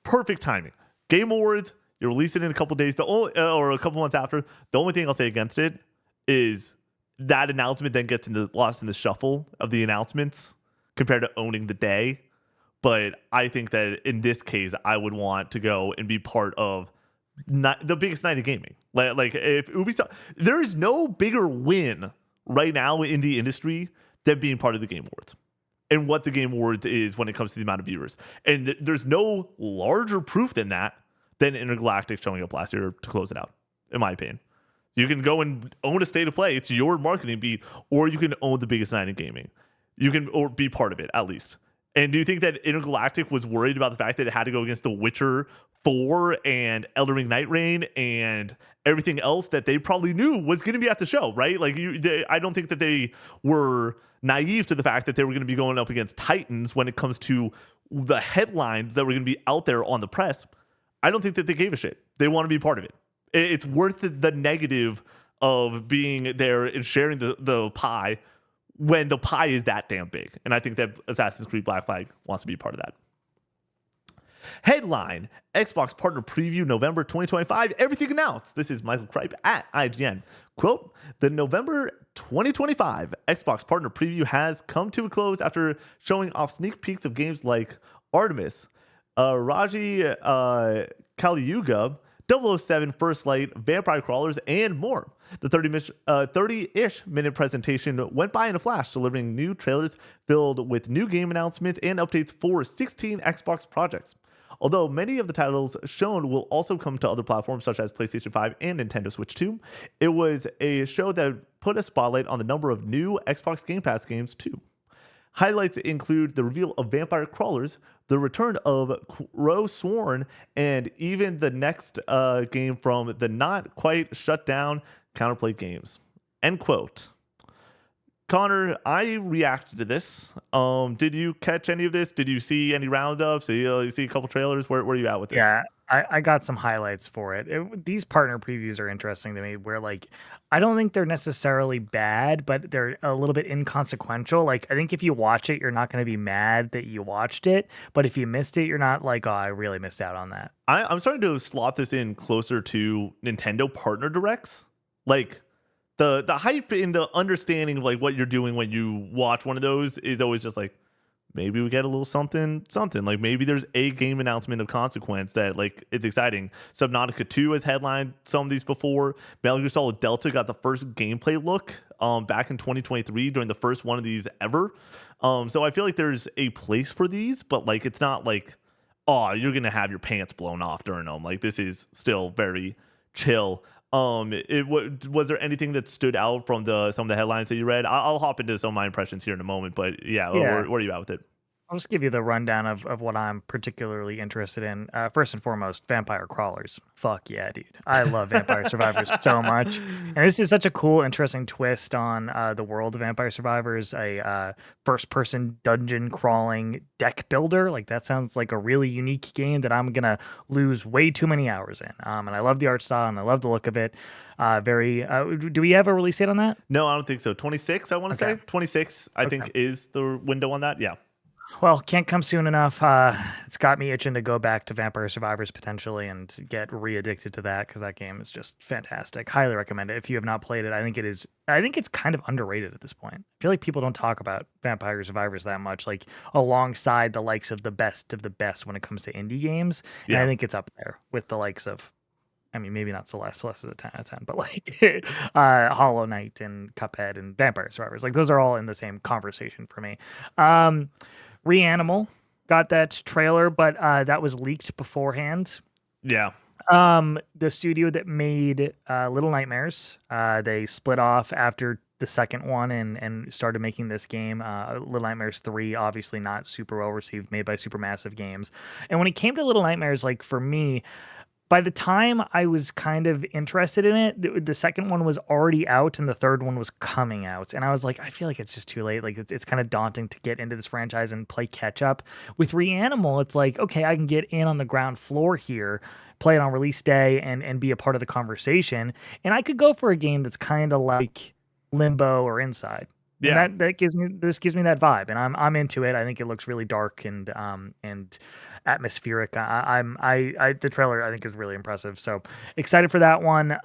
perfect timing. Game Awards, you release it in a couple days, or a couple months after. The only thing I'll say against it is that announcement then gets lost in the shuffle of the announcements compared to owning the day. But I think that in this case, I would want to go and be part of the biggest night of gaming. Like if Ubisoft, there is no bigger win right now in the industry than being part of the Game Awards and what the Game Awards is when it comes to the amount of viewers. And there's no larger proof than Intergalactic showing up last year to close it out, in my opinion. You can go and own a state of play. It's your marketing beat, or you can own the biggest night in gaming. You can or be part of it at least. And do you think that Intergalactic was worried about the fact that it had to go against The Witcher 4 and Elden Ring Night Reign and everything else that they probably knew was going to be at the show, right? Like I don't think that they were naive to the fact that they were going to be going up against Titans when it comes to the headlines that were going to be out there on the press. I don't think that they gave a shit. They want to be part of it. It's worth the negative of being there and sharing the pie when the pie is that damn big. And I think that Assassin's Creed Black Flag wants to be part of that. Headline, Xbox Partner Preview November 2025. Everything announced. This is Michael Kripe at IGN. Quote, the November 2025 Xbox Partner Preview has come to a close after showing off sneak peeks of games like Artemis, Raji Kaliyuga, 007 First Light, Vampire Crawlers, and more. The 30-ish minute presentation went by in a flash, delivering new trailers filled with new game announcements and updates for 16 Xbox projects. Although many of the titles shown will also come to other platforms such as PlayStation 5 and Nintendo Switch 2, it was a show that put a spotlight on the number of new Xbox Game Pass games too. Highlights include the reveal of Vampire Crawlers, the return of Crow Sworn, and even the next game from the not quite shut down Counterplay Games. End quote. Connor, I reacted to this. Did you catch any of this? Did you see any roundups? Did you see a couple trailers? Where are you at with this? Yeah, I got some highlights for it. These partner previews are interesting to me, where like I don't think they're necessarily bad, but they're a little bit inconsequential. Like I think if you watch it, you're not going to be mad that you watched it, but if you missed it, you're not like, oh, I really missed out on that. I'm starting to slot this in closer to Nintendo partner directs. Like the hype and the understanding of like what you're doing when you watch one of those is always just like, maybe we get a little something. Like maybe there's a game announcement of consequence that like it's exciting. Subnautica 2 has headlined some of these before. Metal Gear Solid Delta got the first gameplay look back in 2023 during the first one of these ever. So I feel like there's a place for these, but like it's not like, oh, you're gonna have your pants blown off during them. Like this is still very chill. Was there anything that stood out from some of the headlines that you read? I'll hop into some of my impressions here in a moment, but yeah. Where are you at with it? I'll just give you the rundown of what I'm particularly interested in. First and foremost, Vampire Crawlers. Fuck yeah, dude. I love Vampire Survivors so much. And this is such a cool, interesting twist on the world of Vampire Survivors, a first-person dungeon crawling deck builder. Like, that sounds like a really unique game that I'm going to lose way too many hours in. And I love the art style, and I love the look of it. Do we have a release date on that? No, I don't think so. 26, I want to say. 26, I think, is the window on that. Yeah. Well, can't come soon enough. It's got me itching to go back to Vampire Survivors potentially and get re-addicted to that because that game is just fantastic. Highly recommend it if you have not played it. I think it is. I think it's kind of underrated at this point. I feel like people don't talk about Vampire Survivors that much, like alongside the likes of the best when it comes to indie games. And I Yeah. think it's up there with the likes of. I mean, maybe not Celeste. Celeste is a 10 out of 10, but like Hollow Knight and Cuphead and Vampire Survivors. Like those are all in the same conversation for me. Um, Reanimal got that trailer, but that was leaked beforehand. Yeah. The studio that made Little Nightmares, they split off after the second one and started making this game. Little Nightmares 3, obviously not super well received, made by Supermassive Games. And when it came to Little Nightmares, like for me, by the time I was kind of interested in it, the second one was already out and the third one was coming out. And I was like, I feel like it's just too late. Like it's kind of daunting to get into this franchise and play catch up. With Reanimal, it's like, okay, I can get in on the ground floor here, play it on release day and be a part of the conversation. And I could go for a game that's kind of like Limbo or Inside. And Yeah. that gives me that vibe, and I'm into it. I think it looks really dark and atmospheric. The trailer I think is really impressive. So excited for that one.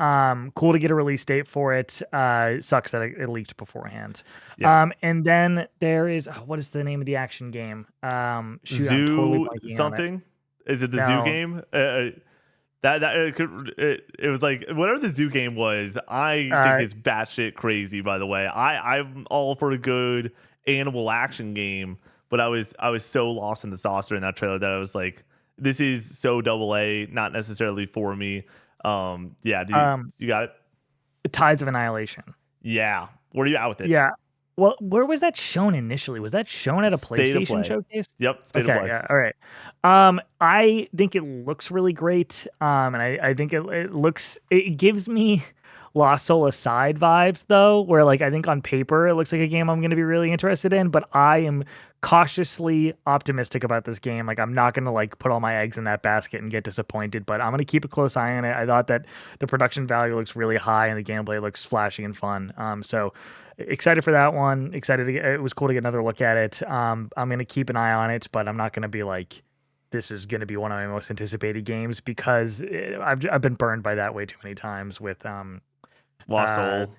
Cool to get a release date for it. Sucks that it leaked beforehand. Yeah. And then there is what is the name of the action game? Shoot, I'm totally Zoo blanking on it. something? Is it the zoo No, game? That it was like whatever the zoo game was. I think uh, it's batshit crazy. By the way, I'm all for a good animal action game, but I was so lost in the saucer in that trailer that I was like, this is so double A, not necessarily for me. Yeah, dude, um, you got it. Tides of Annihilation. Yeah, where are you at with it? Yeah. Well, where was that shown initially? Was that shown at a State of PlayStation play. showcase? Yep, state of Okay, play. yeah, all right. I think it looks really great. And I think it gives me Lost Soul Aside vibes though, where like I think on paper it looks like a game I'm gonna be really interested in, but I am cautiously optimistic about this game. Like I'm not gonna like put all my eggs in that basket and get disappointed, but I'm gonna keep a close eye on it. I thought that the production value looks really high and the gameplay looks flashy and fun. So excited for that one. Excited it was cool to get another look at it. I'm gonna keep an eye on it, but I'm not gonna be like this is gonna be one of my most anticipated games because I've been burned by that way too many times with Lost Soul.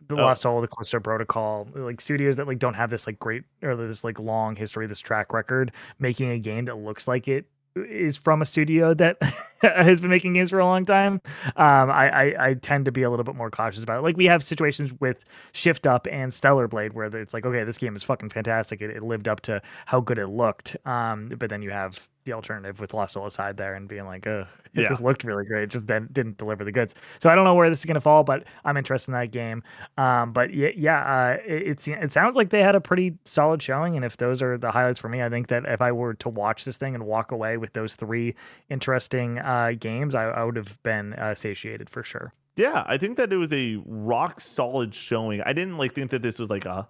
The Oh, Lost Soul, the Callisto Protocol, like studios that like don't have this like great or this like long history, this track record, making a game that looks like it is from a studio that has been making games for a long time. I tend to be a little bit more cautious about it. Like we have situations with Shift Up and Stellar Blade where it's like, okay, this game is fucking fantastic. It lived up to how good it looked. But then you have the alternative with Lost Soul Aside there and being like, yeah. this looked really great. It just then didn't deliver the goods. So I don't know where this is gonna fall, but I'm interested in that game. But it sounds like they had a pretty solid showing, and if those are the highlights for me, I think that if I were to watch this thing and walk away with those three interesting games, I would have been satiated for sure. Yeah, I think that it was a rock solid showing. I didn't like think that this was like a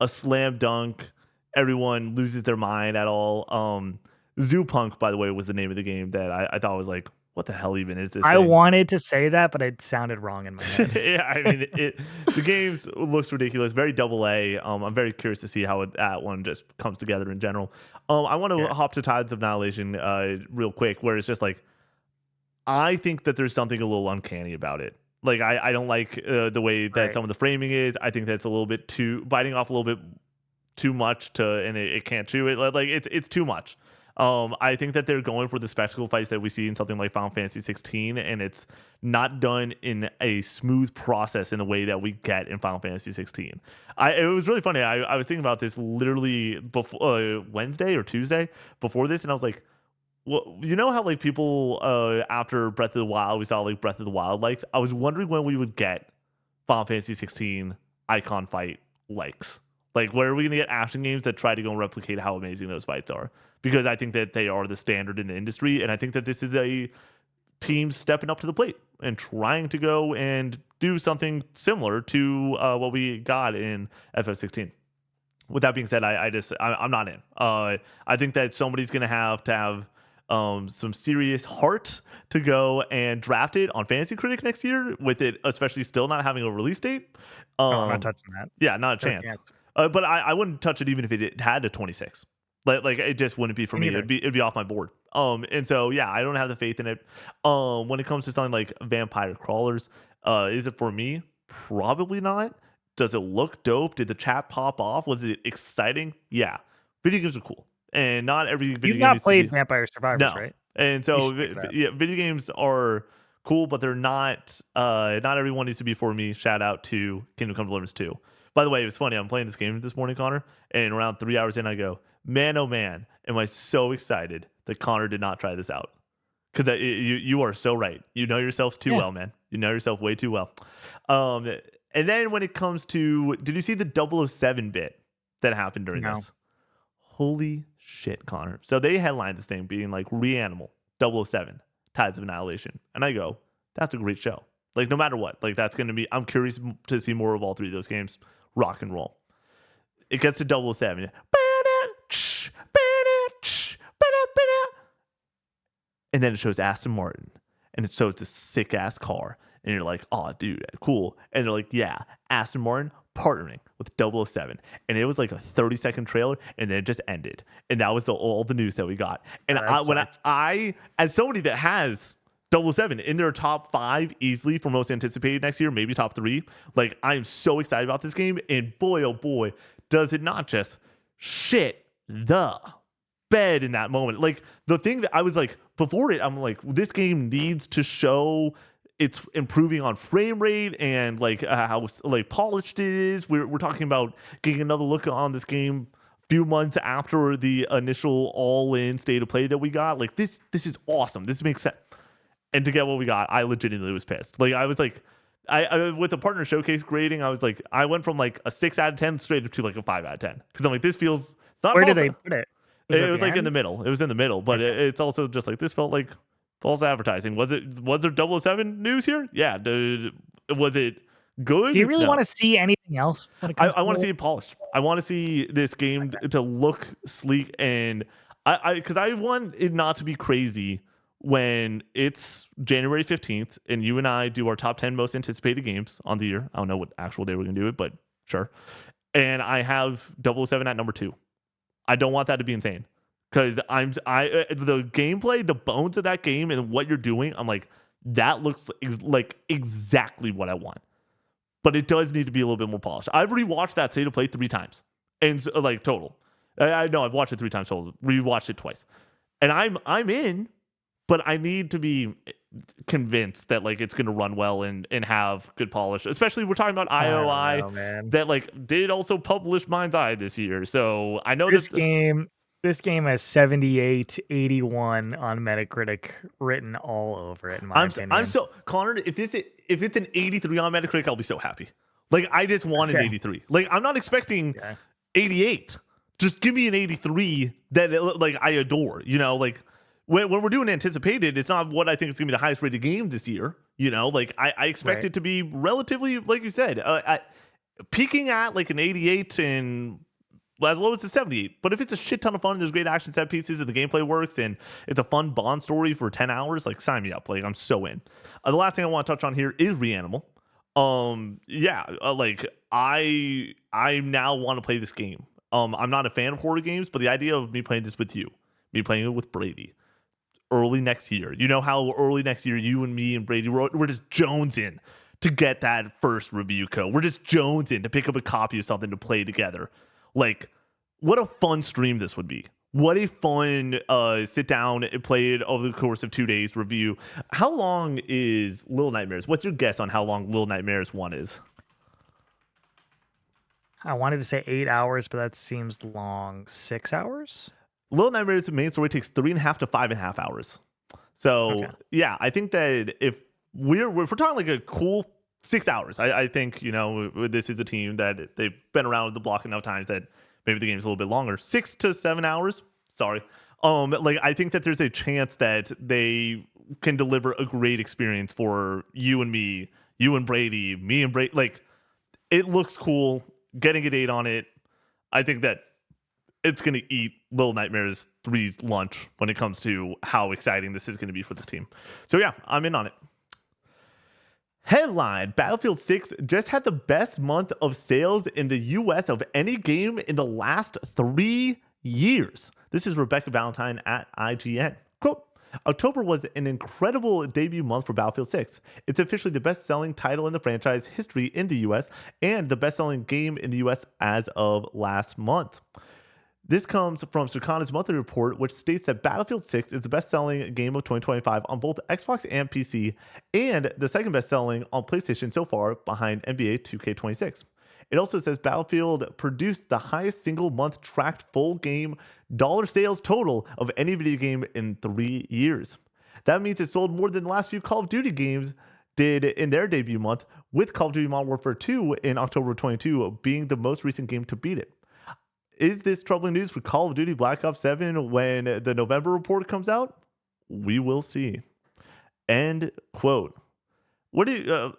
slam dunk. Everyone loses their mind at all. Zoo Punk, by the way, was the name of the game that I thought was like, what the hell even is this I thing? wanted to say that, but it sounded wrong in my head. Yeah, I mean the games looks ridiculous, very double A. I'm very curious to see how that one just comes together in general. I want to Yeah, hop to Tides of Annihilation real quick, where it's just like I think that there's something a little uncanny about it. Like I don't like the way that right. some of the framing is. I think that's a little bit too biting off a little bit too much and it can't chew it. Like it's too much. I think that they're going for the spectacle fights that we see in something like Final Fantasy 16, and it's not done in a smooth process in the way that we get in Final Fantasy 16. It was really funny. I was thinking about this literally before Wednesday or Tuesday before this, and I was like, well, you know how like people after Breath of the Wild, we saw like Breath of the Wild likes. I was wondering when we would get Final Fantasy 16 icon fight likes. Like, where are we gonna get action games that try to go and replicate how amazing those fights are? Because I think that they are the standard in the industry, and I think that this is a team stepping up to the plate and trying to go and do something similar to what we got in FF16. With that being said, I'm not in. I think that somebody's gonna have to have some serious heart to go and draft it on Fantasy Critic next year, with it especially still not having a release date. Oh, I'm not Um, touching that. yeah, not a No chance. chance. But I wouldn't touch it even if it had a 26. Like it just wouldn't be for Me me. neither. It'd be off my board. And so yeah, I don't have the faith in it. When it comes to something like Vampire Crawlers, is it for me? Probably not. Does it look dope? Did the chat pop off? Was it exciting? Yeah. Video games are cool, and not every You've video game not needs to be. played Vampire Survivors, No. right? And You so should pick it up. yeah, video games are cool, but they're not not everyone needs to be for me. Shout out to Kingdom Come Deliverance 2. By the way, it was funny. I'm playing this game this morning, Connor, and around 3 hours in I go, "Man, oh man, am I so excited that Connor did not try this out." Cuz you are so right. You know yourself too Yeah. well, man. You know yourself way too well. Um and then when it comes to, did you see the 007 bit that happened during No. this? Holy shit, Connor. So they headlined this thing being like Reanimal, 007, Tides of Annihilation. And I go, that's a great show. Like, no matter what, like, that's going to be, I'm curious to see more of all three of those games. Rock and roll. It gets to 007. And then it shows Aston Martin. And it shows this sick ass car. And you're like, oh, dude, cool. And they're like, yeah, Aston Martin partnering with 007. And it was like a 30-second trailer, and then it just ended. And that was all the news that we got. And I, as somebody that has 007 in their top 5 easily for most anticipated next year, maybe top 3, like, I am so excited about this game. And boy, oh boy, does it not just shit the bed in that moment. Like, the thing that I was like, before it, I'm like, this game needs to show it's improving on frame rate and like how like polished it is. We're talking about getting another look on this game a few months after the initial all-in state of play that we got. Like, this is awesome. This makes sense. And to get what we got, I legitimately was pissed. Like, I was like, I with the partner showcase grading, I was like, I went from like a 6 out of 10 straight up to like a 5 out of 10 because I'm like, this feels, it's not. Where did they put it? It was like in the middle. It was in the middle, but Okay. it's also just like, this felt like false advertising. Was there 007 news here? Yeah. Was it good? Do you really No. want to see anything else when it comes I want to to see it polished. I want to see this game to look sleek, and because I want it not to be crazy when it's January 15th and you and I do our top 10 most anticipated games on the year. I don't know what actual day we're gonna do it, but sure. And I have 007 at number 2. I don't want that to be insane, because the gameplay, the bones of that game, and what you're doing, I'm like, that looks like exactly what I want. But it does need to be a little bit more polished. I've rewatched that state of play 3 times, and like total. I know I've watched it 3 times total. Rewatched it twice, and I'm in, but I need to be convinced that like it's going to run well and have good polish. Especially we're talking about IOI man. that like did also publish Mind's Eye this year, so I know This that. game has 78, 81 on Metacritic written all over it, in my opinion. I'm so, Connor, if it's an 83 on Metacritic, I'll be so happy. Like, I just want an Okay. 83. Like, I'm not expecting Yeah. 88. Just give me an 83 that like I adore. You know, like when we're doing anticipated, it's not what I think is gonna be the highest rated game this year. You know, like I expect Right. it to be relatively, like you said, peaking at like an 88 and as low as a 78. But if it's a shit ton of fun and there's great action set pieces and the gameplay works and it's a fun Bond story for 10 hours, like, sign me up. Like, I'm so in. The last thing I want to touch on here is Reanimal. Like, I now want to play this game. I'm not a fan of horror games, but the idea of me playing this with you, me playing it with Brady early next year. You know how early next year you and me and Brady, we're just jonesing to get that first review code. We're just jonesing to pick up a copy of something to play together. Like, what a fun stream this would be. What a fun sit down and play it over the course of 2 days review. How long is Little Nightmares? What's your guess on how long Little Nightmares 1 is? I wanted to say 8 hours, but that seems long. 6 hours? Little Nightmares' main story takes 3.5 to 5.5 hours. So Okay. yeah, I think that if we're talking like a cool 6 hours, I think, you know, this is a team that they've been around the block enough times that maybe the game's a little bit longer. 6 to 7 hours. Sorry. Like, I think that there's a chance that they can deliver a great experience for you and me, you and Brady, me and Brady. Like, it looks cool. Getting a date on it, I think that it's going to eat Little Nightmares 3's lunch when it comes to how exciting this is going to be for this team. So yeah, I'm in on it. Headline: Battlefield 6 just had the best month of sales in the US of any game in the last 3 years. This is Rebecca Valentine at IGN. Quote, October was an incredible debut month for Battlefield 6. It's officially the best-selling title in the franchise history in the US and the best-selling game in the US as of last month. This comes from Circana's monthly report, which states that Battlefield 6 is the best-selling game of 2025 on both Xbox and PC, and the second best-selling on PlayStation so far, behind NBA 2K26. It also says Battlefield produced the highest single-month tracked full game dollar sales total of any video game in 3 years. That means it sold more than the last few Call of Duty games did in their debut month, with Call of Duty Modern Warfare 2 in October 22 being the most recent game to beat it. Is this troubling news for Call of Duty Black Ops 7 when the November report comes out? We will see. End quote. What do you...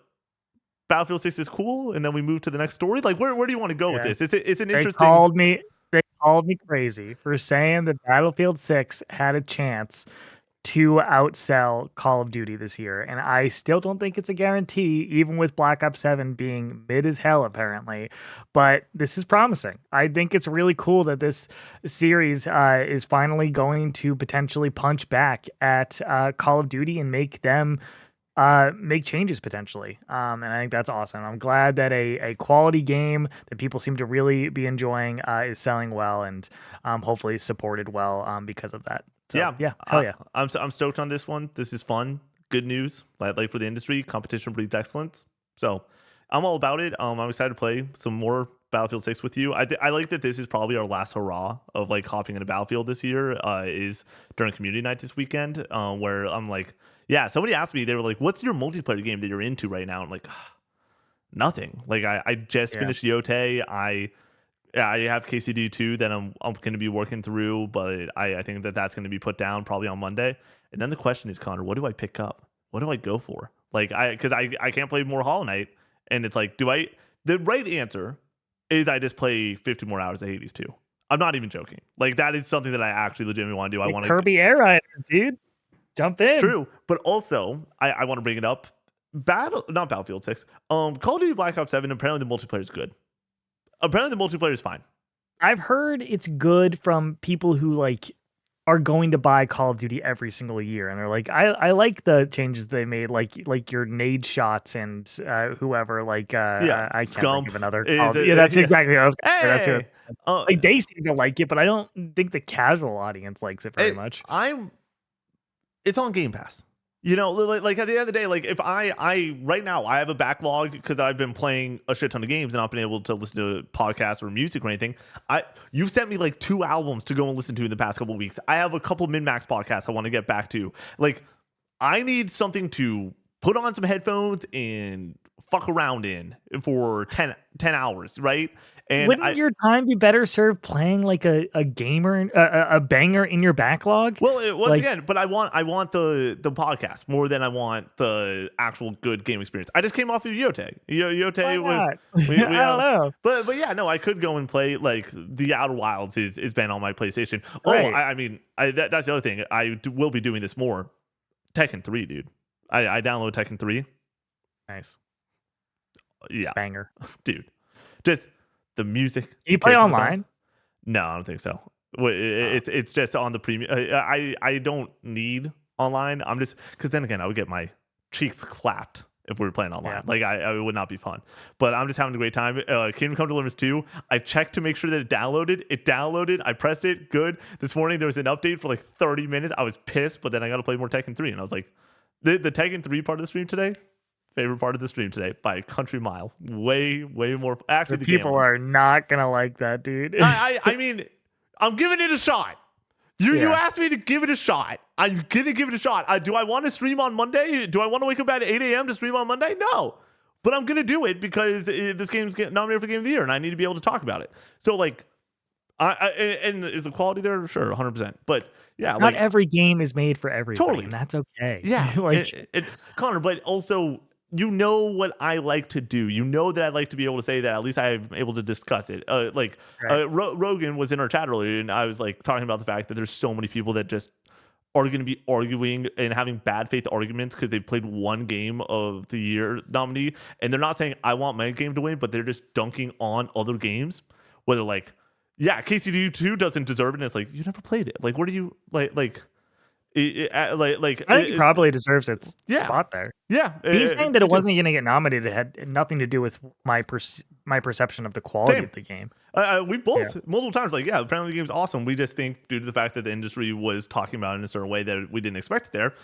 Battlefield 6 is cool, and then we move to the next story. Like, where do you want to go with this? It's an interesting. They called me crazy for saying that Battlefield 6 had a chance to outsell Call of Duty this year, and I still don't think it's a guarantee, even with Black Ops 7 being mid as hell apparently. But this is promising. I think it's really cool that this series is finally going to potentially punch back at Call of Duty and make them make changes potentially. And I think that's awesome. I'm glad that a quality game that people seem to really be enjoying is selling well and hopefully supported well because of that. So, yeah, hell yeah. I'm stoked on this one. This is fun. Good news. Like for the industry, competition breeds excellence. So I'm all about it. I'm excited to play some more Battlefield 6 with you. I like that this is probably our last hurrah of like hopping into Battlefield this year is during community night this weekend, where I'm like, yeah, somebody asked me, they were like, what's your multiplayer game that you're into right now? I'm like, nothing. Like I just finished Yote. I have KCD 2 that I'm going to be working through, but I think that's going to be put down probably on Monday. And then the question is, Connor, what do I pick up? What do I go for? Like because I can't play more Hollow Knight, and it's like, the right answer is I just play 50 more hours of Hades 2. I'm not even joking. Like that is something that I actually legitimately want to do. I want Kirby Air Riders, dude. Jump in. True, but also I want to bring it up. Not Battlefield 6. Call of Duty Black Ops 7. Apparently the multiplayer is good. Apparently the multiplayer is fine. I've heard it's good from people who like are going to buy Call of Duty every single year, and they're like, I like the changes they made, like your nade shots and whoever, like I can't think of another. That's exactly what I was. Hey, like they seem to like it, but I don't think the casual audience likes it very much. It's on Game Pass. You know, like at the end of the day, like if I right now I have a backlog because I've been playing a shit ton of games and not been able to listen to podcasts or music or anything. You've sent me like 2 albums to go and listen to in the past couple of weeks. I have a couple min-max podcasts I want to get back to. Like I need something to put on some headphones and fuck around in for 10 hours, right? And wouldn't your time be better served playing like a gamer, a banger in your backlog? Well, once again, but I want the podcast more than I want the actual good game experience. I just came off of Yote. Yote, I don't know. But yeah, no, I could go and play like the Outer Wilds is been on my PlayStation. Right. Oh, I mean, that's the other thing. Will be doing this more. Tekken 3, dude. I download Tekken 3. Nice. Yeah, banger, dude. Just the music. You play online? No, I don't think so. It's just on the premium. I don't need online. I'm just because then again I would get my cheeks clapped if we were playing online. Yeah. Like it would not be fun. But I'm just having a great time. Kingdom Come Deliverance 2. I checked to make sure that it downloaded. It downloaded. I pressed it. Good. This morning there was an update for like 30 minutes. I was pissed, but then I got to play more Tekken 3, and I was like, the Tekken 3 part of the stream today. Favorite part of the stream today by a country mile. Way more. Actually, the people are not gonna like that, dude. I mean, I'm giving it a shot. You asked me to give it a shot. I'm gonna give it a shot. Do I want to stream on Monday? Do I want to wake up at 8 a.m. to stream on Monday? No, but I'm gonna do it because this game's getting nominated for Game of the Year, and I need to be able to talk about it. So like, and is the quality there? Sure, 100%. But yeah, not every game is made for everybody. Totally, and that's okay. Yeah, Connor, but also. You know what I like to do. You know that I like to be able to say that at least I'm able to discuss it. Rogan was in our chat earlier, and I was like talking about the fact that there's so many people that just are going to be arguing and having bad faith arguments because they played one game of the year nominee, and they're not saying I want my game to win, but they're just dunking on other games. Whether like Yeah, KCD2 doesn't deserve it. And it's like, you never played it. Like, what are you I think he probably deserves its yeah, spot there. yeah, Me saying that me it too. wasn't gonna get nominated had nothing to do with my perception of the quality Same. of the game. We Yeah. both multiple times like, yeah, apparently the game's awesome. We just think due to the fact that the industry was talking about it in a certain way that we didn't expect it there,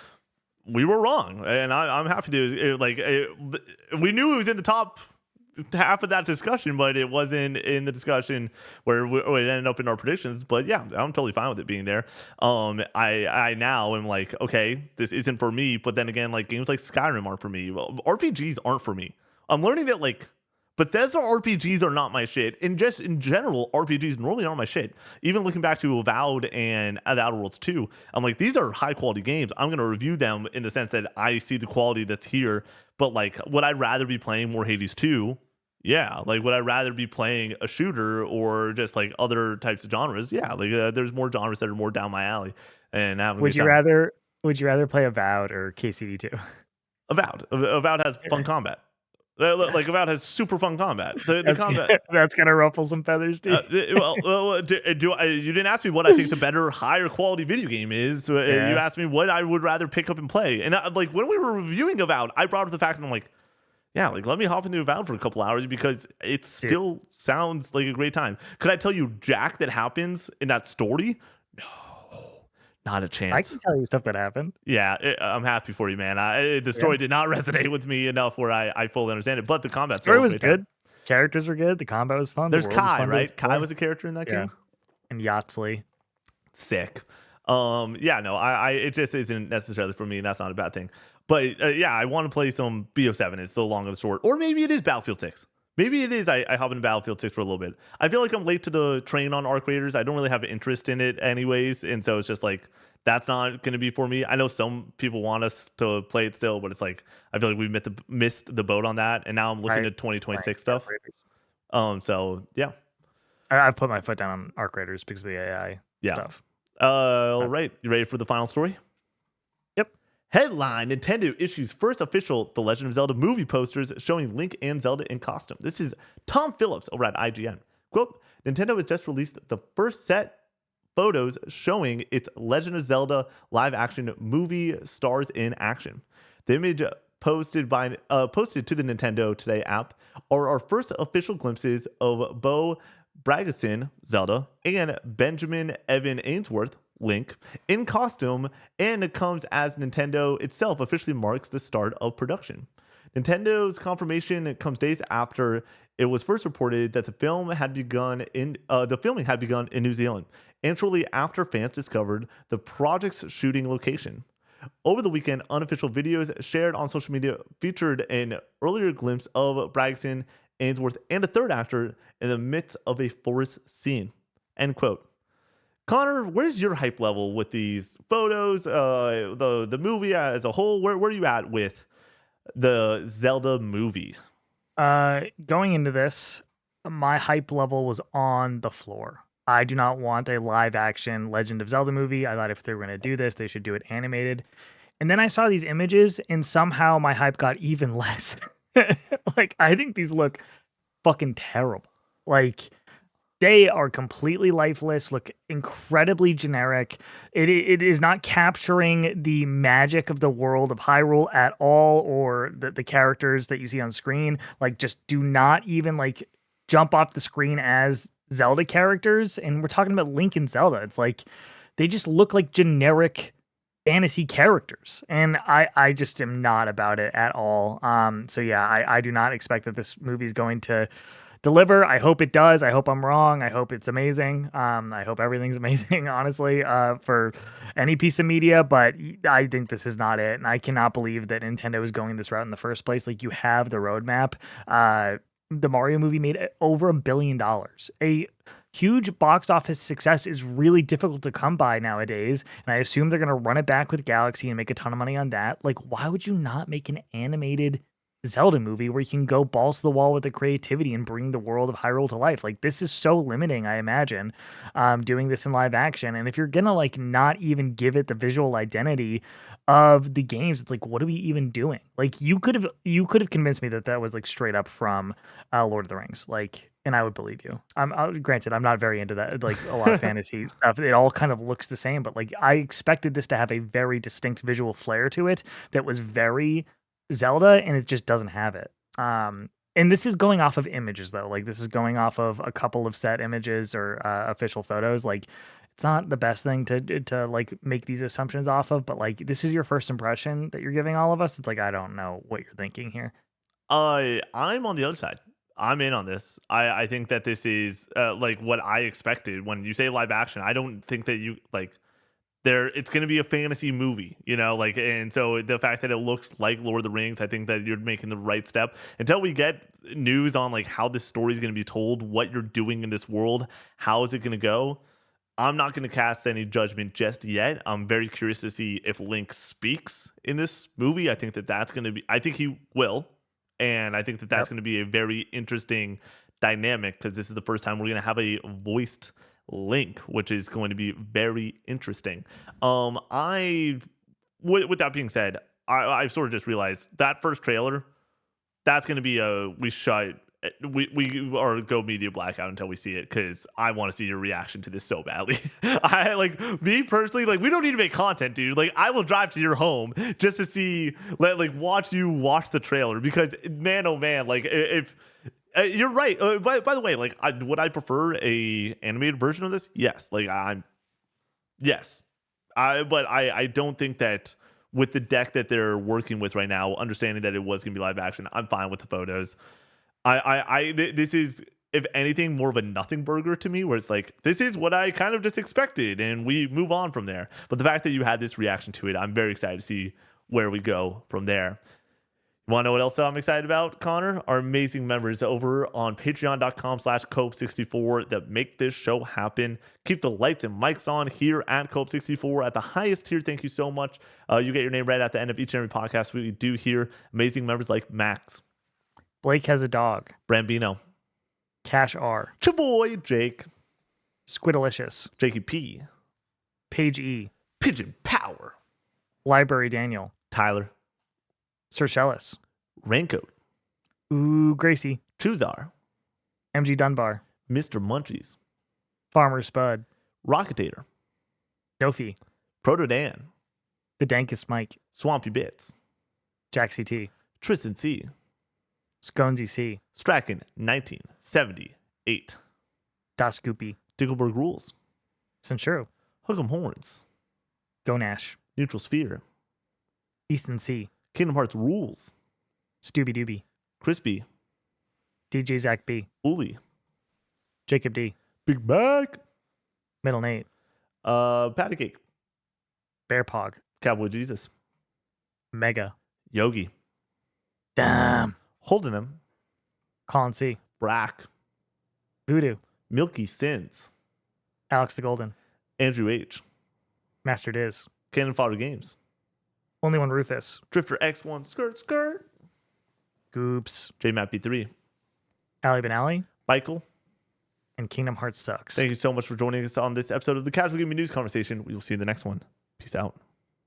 we were wrong. And I'm happy to we knew it was in the top half of that discussion, but it wasn't in the discussion where it ended up in our predictions. But yeah, I'm totally fine with it being there. I now am like, okay, this isn't for me. But then again, like games like Skyrim aren't for me. Well, RPGs aren't for me. I'm learning that like Bethesda RPGs are not my shit. And just in general, RPGs normally aren't my shit. Even looking back to Avowed and The Outer Worlds 2, I'm like, these are high quality games. I'm going to review them in the sense that I see the quality that's here. But like, would I rather be playing more Hades 2? Yeah. Like, would I rather be playing a shooter or just like other types of genres? Yeah. Like, there's more genres that are more down my alley and having a Would good you time. rather would you rather play Avowed or KCD2? Avowed has fun combat. Like Avowed has super fun combat. The That's combat. that's gonna ruffle some feathers, dude. You didn't ask me what I think the better, higher quality video game is. You Yeah, asked me what I would rather pick up and play. And like when we were reviewing Avowed, I brought up the fact that I'm like, yeah, like let me hop into Avowed for a couple hours because it dude. still sounds like a great time. Could I tell you jack that happens in that story? No, not a I chance. can tell you stuff that happened. Yeah, I'm happy for you, man. The Yeah. story did not resonate with me enough where I fully understand it, but the The combat's story still a was great time. good. Characters were good. The combat was fun. The There's world was Kai, fun to right? Kai explore. was a character in that Yeah, game. and Yachtley. Sick. Yeah, no, I it just isn't necessarily for me, and that's not a bad thing. But yeah, I want to play some BO7. It's the long of the short, or maybe it is Battlefield 6. Maybe it is. I hop into Battlefield 6 for a little bit. I feel like I'm late to the train on Arc Raiders. I don't really have an interest in it, anyways, and so it's just like that's not going to be for me. I know some people want us to play it still, but it's like I feel like we missed the boat on that, and now I'm looking Right. at 2026 Right. stuff. So yeah, I put my foot down on Arc Raiders because of the AI yeah. stuff. All right, you ready for the final story? Yep. Headline: Nintendo issues first official The Legend of Zelda movie posters showing Link and Zelda in costume. This is Tom Phillips over at IGN. Quote, Nintendo has just released the first set photos showing its Legend of Zelda live action movie stars in action. The image posted to the Nintendo Today app are our first official glimpses of Bo Bragason, Zelda, and Benjamin Evan Ainsworth, Link, in costume, and it comes as Nintendo itself officially marks the start of production. Nintendo's confirmation comes days after it was first reported that the filming had begun in New Zealand, and shortly after fans discovered the project's shooting location. Over the weekend, unofficial videos shared on social media featured an earlier glimpse of Bragson, Ainsworth, and a third actor in the midst of a forest scene. End quote. Connor, where's your hype level with these photos? The movie as a whole. Where are you at with the Zelda movie? Going into this, my hype level was on the floor. I do not want a live action Legend of Zelda movie. I thought if they were going to do this, they should do it animated. And then I saw these images and somehow my hype got even less. Like, I think these look fucking terrible. Like, they are completely lifeless, look incredibly generic. It is not capturing the magic of the world of Hyrule at all, or the characters that you see on screen. Like, just do not even like jump off the screen as Zelda characters. And we're talking about Link and Zelda. It's like they just look like generic fantasy characters, and I just am not about it at all. So yeah, I do not expect that this movie is going to deliver. I hope it does. I hope I'm wrong. I hope it's amazing. I hope everything's amazing, honestly, for any piece of media, but I think this is not it. And I cannot believe that Nintendo is going this route in the first place. Like, you have the roadmap. The Mario movie made over $1 billion. A huge box office success is really difficult to come by nowadays. And I assume they're going to run it back with Galaxy and make a ton of money on that. Like, why would you not make an animated Zelda movie where you can go balls to the wall with the creativity and bring the world of Hyrule to life? Like, this is so limiting, I imagine, doing this in live action. And if you're gonna like not even give it the visual identity of the games, it's like, what are we even doing? Like, you could have convinced me that that was like straight up from Lord of the Rings. Like, And I would believe you. Granted, I'm not very into that, like, a lot of fantasy stuff. It all kind of looks the same, but, like, I expected this to have a very distinct visual flair to it that was very Zelda, and it just doesn't have it. And this is going off of images, though. Like, this is going off of a couple of set images or, official photos. Like, it's not the best thing to, like, make these assumptions off of, but, like, this is your first impression that you're giving all of us. It's like, I don't know what you're thinking here. I'm on the other side. I'm in on this. I think that this is like what I expected when you say live action. I don't think that you like there. It's going to be a fantasy movie, you know, like, and so the fact that it looks like Lord of the Rings, I think that you're making the right step. Until we get news on like how this story is going to be told, what you're doing in this world, how is it going to go. I'm not going to cast any judgment just yet. I'm very curious to see if Link speaks in this movie. I think that that's going to be. I think he will. And I think that that's Yep. going to be a very interesting dynamic because this is the first time we're going to have a voiced Link, which is going to be very interesting. With that being said, I sort of just realized that first trailer, that's going to be a we shut we or go media blackout until we see it because I want to see your reaction to this so badly. I like me personally, like we don't need to make content, dude. Like I will drive to your home just to see, like watch you watch the trailer because man, oh man, like if you're right. By the way, like would I prefer a animated version of this? Yes, like I'm yes, but I don't think that with the deck that they're working with right now, understanding that it was gonna be live action, I'm fine with the photos. This is, if anything, more of a nothing burger to me, where it's like, this is what I kind of just expected, and we move on from there. But the fact that you had this reaction to it, I'm very excited to see where we go from there. You want to know what else I'm excited about, Connor? Our amazing members over on patreon.com/Cope64 that make this show happen. Keep the lights and mics on here at Cope64 at the highest tier. Thank you so much. You get your name read at the end of each and every podcast we do here. Amazing members like Max, Blake has a dog. Brambino, Cash R. Chaboy, Jake, Squidalicious. Jakey P, Page E. Pigeon Power, Library Daniel. Tyler, Sir Shellis. Raincoat, Ooh, Gracie. Chuzar, MG Dunbar. Mr. Munchies, Farmer Spud. Rocketator, Dofi. Proto Dan, The Dankest Mike. Swampy Bits, Jaxie T. Tristan C, Sconesy C. Strachan 1978, Das Goopy. Diggleberg Rules, Centuro. Hook'em Horns, Gonash. Neutral Sphere, Easton C. Kingdom Hearts Rules, Stooby Dooby. Crispy, DJ Zach B. Uli, Jacob D. Big Mac, Middle Nate. Patty Cake, Bear Pog. Cowboy Jesus, Mega. Yogi, Damn. Holding Him, Colin C. Brack, Voodoo. Milky Sins, Alex the Golden. Andrew H, Master Diz. Cannon Fodder Games, Only One Rufus. Drifter X1, Skirt, Goops. JMAP B3, Ali Benali. Michael. And Kingdom Hearts Sucks. Thank you so much for joining us on this episode of the Casual Gaming News Conversation. We will see you in the next one. Peace out.